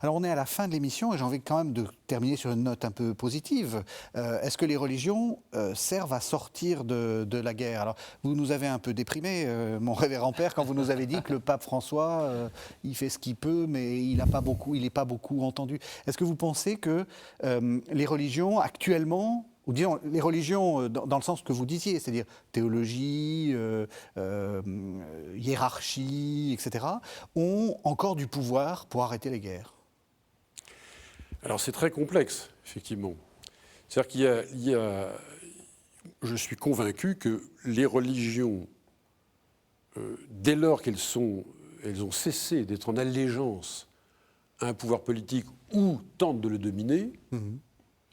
S1: Alors on est à la fin de l'émission et j'ai envie quand même de terminer sur une note un peu positive. Est-ce que les religions servent à sortir de la guerre? Alors vous nous avez un peu déprimé, mon révérend père, quand vous nous avez dit que le pape François, il fait ce qu'il peut, mais il n'est pas beaucoup entendu. Est-ce que vous pensez que les religions actuellement, ou disons les religions dans le sens que vous disiez, c'est-à-dire théologie, hiérarchie, etc., ont encore du pouvoir pour arrêter les guerres?
S2: Alors c'est très complexe, effectivement. C'est-à-dire je suis convaincu que les religions, dès lors qu'elles ont cessé d'être en allégeance à un pouvoir politique ou tentent de le dominer,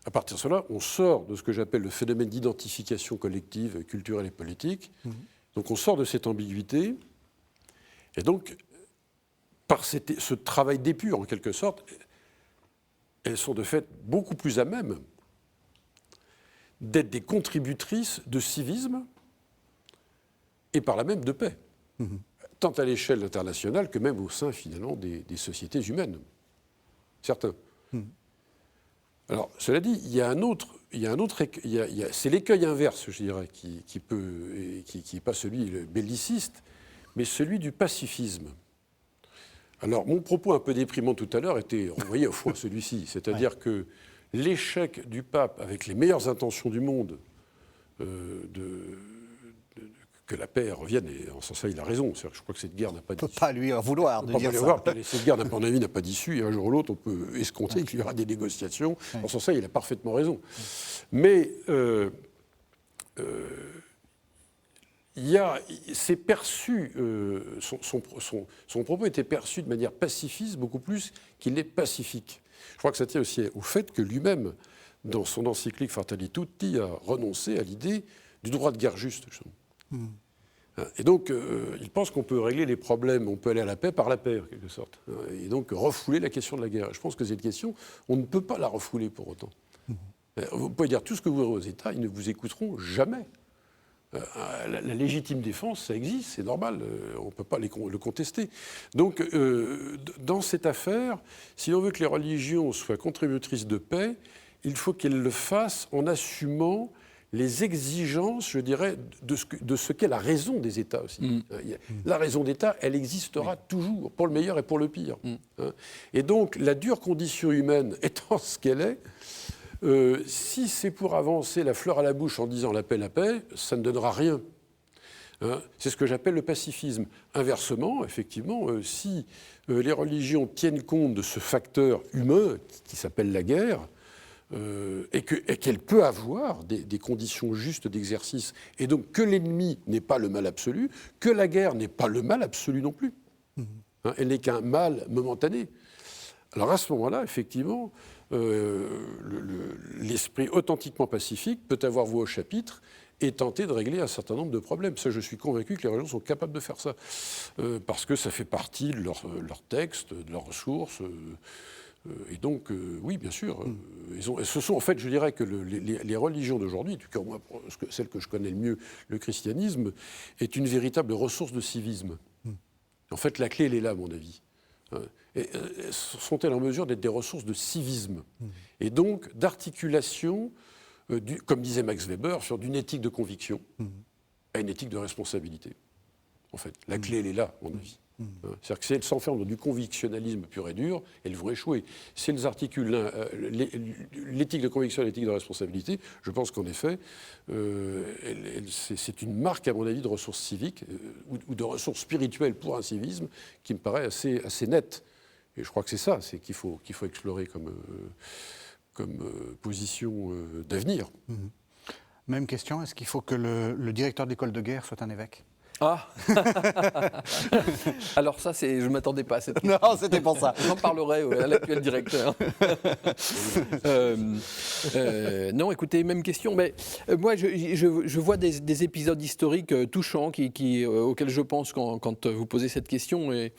S2: à partir de cela, on sort de ce que j'appelle le phénomène d'identification collective, culturelle et politique. Donc on sort de cette ambiguïté. Et donc, par ce travail d'épure, en quelque sorte, elles sont de fait beaucoup plus à même d'être des contributrices de civisme et par là même de paix. tant à l'échelle internationale que même au sein, finalement, des sociétés humaines. Certains. Alors, cela dit, c'est l'écueil inverse, je dirais, qui n'est pas celui belliciste, mais celui du pacifisme. Alors, mon propos un peu déprimant tout à l'heure était renvoyé au fond à celui-ci, c'est-à-dire que l'échec du pape, avec les meilleures intentions du monde, que la paix revienne, et en ce sens-là, il a raison. Je crois que cette guerre n'a pas d'issue.
S1: On ne peut pas lui en vouloir de dire ça.
S2: Cette guerre, à mon avis, n'a pas d'issue, et un jour ou l'autre, on peut escompter qu'il y aura des négociations. En ce sens-là, il a parfaitement raison. Mais c'est perçu, son propos était perçu de manière pacifiste beaucoup plus qu'il n'est pacifique. Je crois que ça tient aussi au fait que lui-même, dans son encyclique Fratelli Tutti, a renoncé à l'idée du droit de guerre juste. Et donc, il pense qu'on peut régler les problèmes, on peut aller à la paix par la paix, en quelque sorte. Et donc, refouler la question de la guerre. Je pense que cette question, on ne peut pas la refouler pour autant. Vous pouvez dire tout ce que vous voudrez aux États, ils ne vous écouteront jamais. La légitime défense, ça existe, c'est normal, on ne peut pas le contester. Donc, dans cette affaire, si on veut que les religions soient contributrices de paix, il faut qu'elles le fassent en assumant les exigences, je dirais, de ce qu'est la raison des États aussi. La raison d'État, elle existera toujours, pour le meilleur et pour le pire. Et donc, la dure condition humaine étant ce qu'elle est, si c'est pour avancer la fleur à la bouche en disant la paix, ça ne donnera rien. C'est ce que j'appelle le pacifisme. Inversement, effectivement, si les religions tiennent compte de ce facteur humain qui s'appelle la guerre, et qu'elle peut avoir des conditions justes d'exercice, et donc que l'ennemi n'est pas le mal absolu, que la guerre n'est pas le mal absolu non plus. Elle n'est qu'un mal momentané. Alors à ce moment-là, effectivement, l'esprit authentiquement pacifique peut avoir voix au chapitre et tenter de régler un certain nombre de problèmes. Ça, je suis convaincu que les religions sont capables de faire ça, parce que ça fait partie de leur texte, de leurs ressources. Et donc, oui, bien sûr, ce sont en fait, je dirais que les religions d'aujourd'hui, en tout cas moi, celle que je connais le mieux, le christianisme, est une véritable ressource de civisme. En fait, la clé, elle est là, à mon avis. Et sont-elles en mesure d'être des ressources de civisme et donc d'articulation, comme disait Max Weber, sur d'une éthique de conviction à une éthique de responsabilité. En fait, la clé, elle est là, à mon avis. C'est-à-dire que si elles s'enferment dans du convictionnalisme pur et dur, elles vont échouer. Si elles articulent l'éthique de conviction et l'éthique de responsabilité, je pense qu'en effet, c'est une marque, à mon avis, de ressources civiques ou de ressources spirituelles pour un civisme qui me paraît assez nette. Et je crois que c'est ça qu'il faut explorer comme position d'avenir.
S1: Même question, est-ce qu'il faut que le directeur de l'école de guerre soit un évêque ?
S3: Ah Alors ça, je ne m'attendais pas à cette question.
S1: Non, c'était pour ça.
S3: J'en parlerai à l'actuel directeur. Non, écoutez, même question. Mais, moi, je vois des épisodes historiques touchants auxquels je pense quand vous posez cette question. Et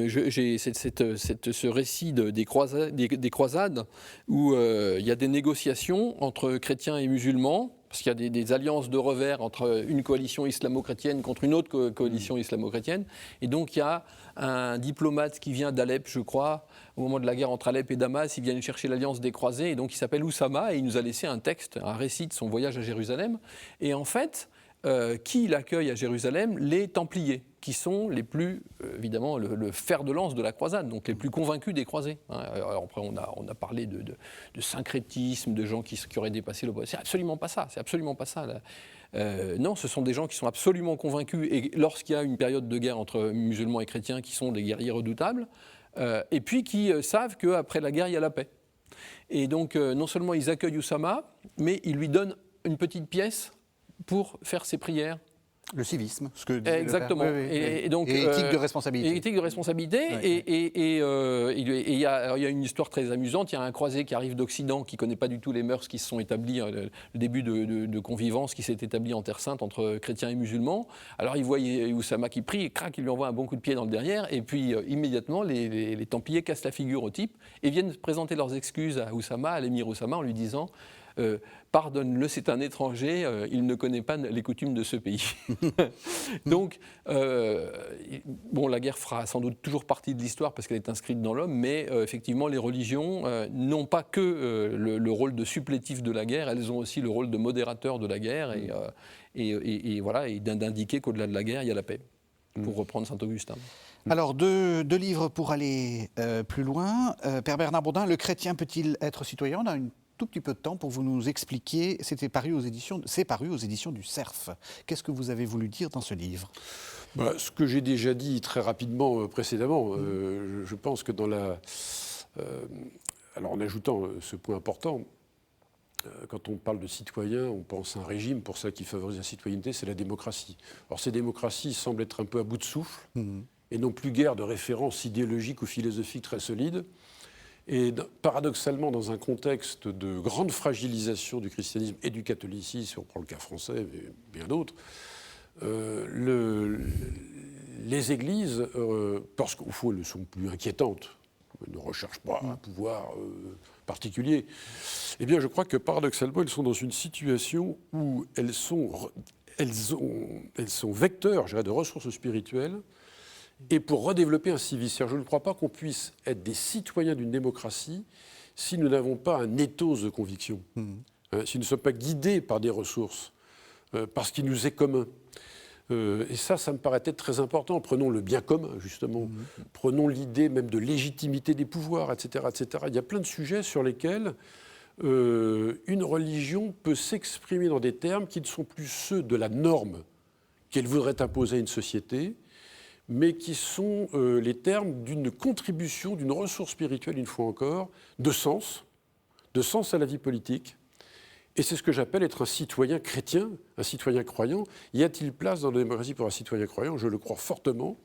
S3: j'ai ce récit des croisades où il y a des négociations entre chrétiens et musulmans, parce qu'il y a des alliances de revers entre une coalition islamo-chrétienne contre une autre coalition islamo-chrétienne. Et donc il y a un diplomate qui vient d'Alep, je crois, au moment de la guerre entre Alep et Damas, il vient chercher l'alliance des croisés, et donc il s'appelle Oussama, et il nous a laissé un texte, un récit de son voyage à Jérusalem. Et en fait, qui l'accueille à Jérusalem? Les Templiers, qui sont les plus, évidemment, le fer de lance de la croisade, donc les plus convaincus des croisés. Alors après, on a parlé de syncrétisme, de gens qui auraient dépassé le... C'est absolument pas ça, non, ce sont des gens qui sont absolument convaincus, et lorsqu'il y a une période de guerre entre musulmans et chrétiens, qui sont des guerriers redoutables, et puis qui savent qu'après la guerre, il y a la paix. Et donc, non seulement ils accueillent Oussama, mais ils lui donnent une petite pièce pour faire ses prières.
S1: Le civisme, ce que disait
S3: exactement.
S1: le père.
S3: Et donc,
S1: éthique de responsabilité.
S3: Éthique de responsabilité. Et il y a une histoire très amusante. Il y a un croisé qui arrive d'Occident, qui ne connaît pas du tout les mœurs qui se sont établies, le début de convivence qui s'est établi en Terre Sainte entre chrétiens et musulmans. Alors il voit Oussama qui prie, et crac, il lui envoie un bon coup de pied dans le derrière. Et puis immédiatement, les Templiers cassent la figure au type et viennent présenter leurs excuses à Oussama, à l'émir Oussama, en lui disant pardonne-le, c'est un étranger, il ne connaît pas les coutumes de ce pays. Donc, la guerre fera sans doute toujours partie de l'histoire parce qu'elle est inscrite dans l'homme, mais effectivement, les religions n'ont pas que le rôle de supplétif de la guerre, elles ont aussi le rôle de modérateur de la guerre et d'indiquer qu'au-delà de la guerre, il y a la paix, pour reprendre Saint-Augustin.
S1: Alors, deux livres pour aller plus loin. Père Bernard Bourdin, le chrétien peut-il être citoyen? On a un tout petit peu de temps pour vous nous expliquer. C'est paru aux éditions du Cerf. Qu'est-ce que vous avez voulu dire dans ce livre?
S2: Ce que j'ai déjà dit très rapidement précédemment, je pense que alors en ajoutant ce point important, quand on parle de citoyen, on pense à un régime, pour ça qui favorise la citoyenneté, c'est la démocratie. Or, ces démocraties semblent être un peu à bout de souffle, et n'ont plus guère de références idéologiques ou philosophiques très solides. Et paradoxalement, dans un contexte de grande fragilisation du christianisme et du catholicisme, si on prend le cas français, mais bien d'autres, les églises, parce qu'au fond, elles ne sont plus inquiétantes, elles ne recherchent pas un pouvoir particulier, eh bien, je crois que paradoxalement, elles sont dans une situation où elles sont vecteurs, je dirais, de ressources spirituelles, et pour redévelopper un civisme. Je ne crois pas qu'on puisse être des citoyens d'une démocratie si nous n'avons pas un ethos de conviction, si nous ne sommes pas guidés par des ressources, par ce qui nous est commun. Et ça me paraît être très important. Prenons le bien commun, justement. Prenons l'idée même de légitimité des pouvoirs, etc., etc. Il y a plein de sujets sur lesquels une religion peut s'exprimer dans des termes qui ne sont plus ceux de la norme qu'elle voudrait imposer à une société, mais qui sont les termes d'une contribution, d'une ressource spirituelle, une fois encore, de sens à la vie politique. Et c'est ce que j'appelle être un citoyen chrétien, un citoyen croyant. Y a-t-il place dans la démocratie pour un citoyen croyant? Je le crois fortement.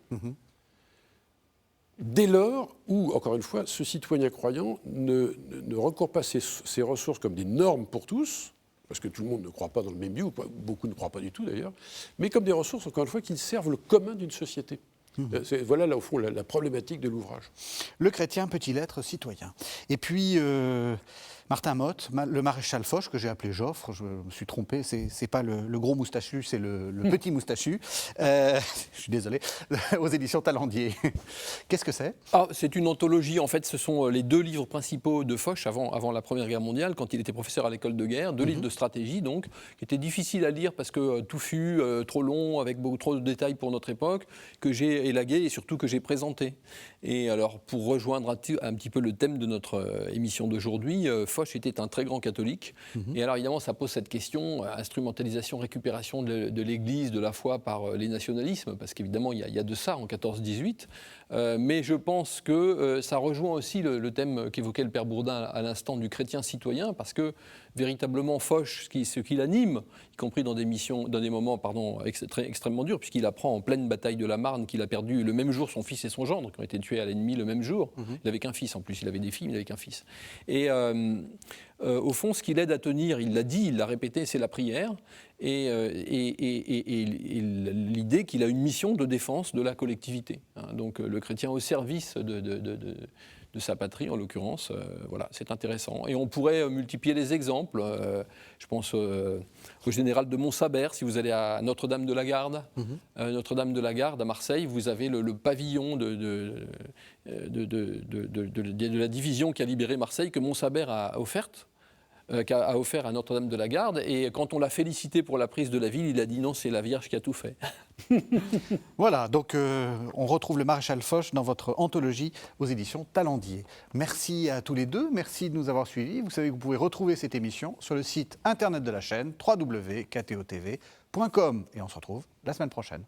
S2: Dès lors où, encore une fois, ce citoyen croyant ne recourt pas ses ressources comme des normes pour tous, parce que tout le monde ne croit pas dans le même Dieu, ou beaucoup ne croient pas du tout d'ailleurs, mais comme des ressources, encore une fois, qui servent le commun d'une société. Voilà, là, au fond, la problématique de l'ouvrage.
S1: Le chrétien peut-il être citoyen? Et puis, Martin Motte, le maréchal Foch, que j'ai appelé Joffre, je me suis trompé, c'est pas le gros moustachu, c'est le petit moustachu. Je suis désolé, aux éditions Talendier. Qu'est-ce que c'est?
S3: C'est une anthologie, en fait, ce sont les deux livres principaux de Foch avant la Première Guerre mondiale, quand il était professeur à l'école de guerre, deux livres de stratégie, donc, qui étaient difficiles à lire parce que touffu, trop long, avec beaucoup trop de détails pour notre époque, que j'ai élagué et surtout que j'ai présenté. Et alors, pour rejoindre un petit peu le thème de notre émission d'aujourd'hui, Foch était un très grand catholique. Et alors, évidemment, ça pose cette question, instrumentalisation, récupération de l'Église, de la foi par les nationalismes, parce qu'évidemment, il y a de ça en 14-18. Mais je pense que ça rejoint aussi le thème qu'évoquait le Père Bourdin à l'instant du chrétien citoyen, parce que véritablement Foch, ce qui l'anime, y compris dans des moments extrêmement durs, puisqu'il apprend en pleine bataille de la Marne qu'il a perdu le même jour son fils et son gendre, qui ont été tués à l'ennemi le même jour. Il n'avait qu'un fils en plus, il avait des filles, mais il n'avait qu'un fils. Et au fond, ce qui l'aide à tenir, il l'a dit, il l'a répété, c'est la prière, et l'idée qu'il a une mission de défense de la collectivité. Donc le chrétien au service de sa patrie, en l'occurrence, voilà, c'est intéressant. Et on pourrait multiplier les exemples. Je pense au général de Montsabert, si vous allez à Notre-Dame de la Garde. Notre-Dame de la Garde, à Marseille, vous avez le pavillon de la division qui a libéré Marseille, que Montsabert a offert à Notre-Dame de la Garde. Et quand on l'a félicité pour la prise de la ville, il a dit non, c'est la Vierge qui a tout fait.
S1: Voilà, donc on retrouve le maréchal Foch dans votre anthologie aux éditions Talendier. Merci à tous les deux, merci de nous avoir suivis. Vous savez que vous pouvez retrouver cette émission sur le site internet de la chaîne www.ktotv.com. Et on se retrouve la semaine prochaine.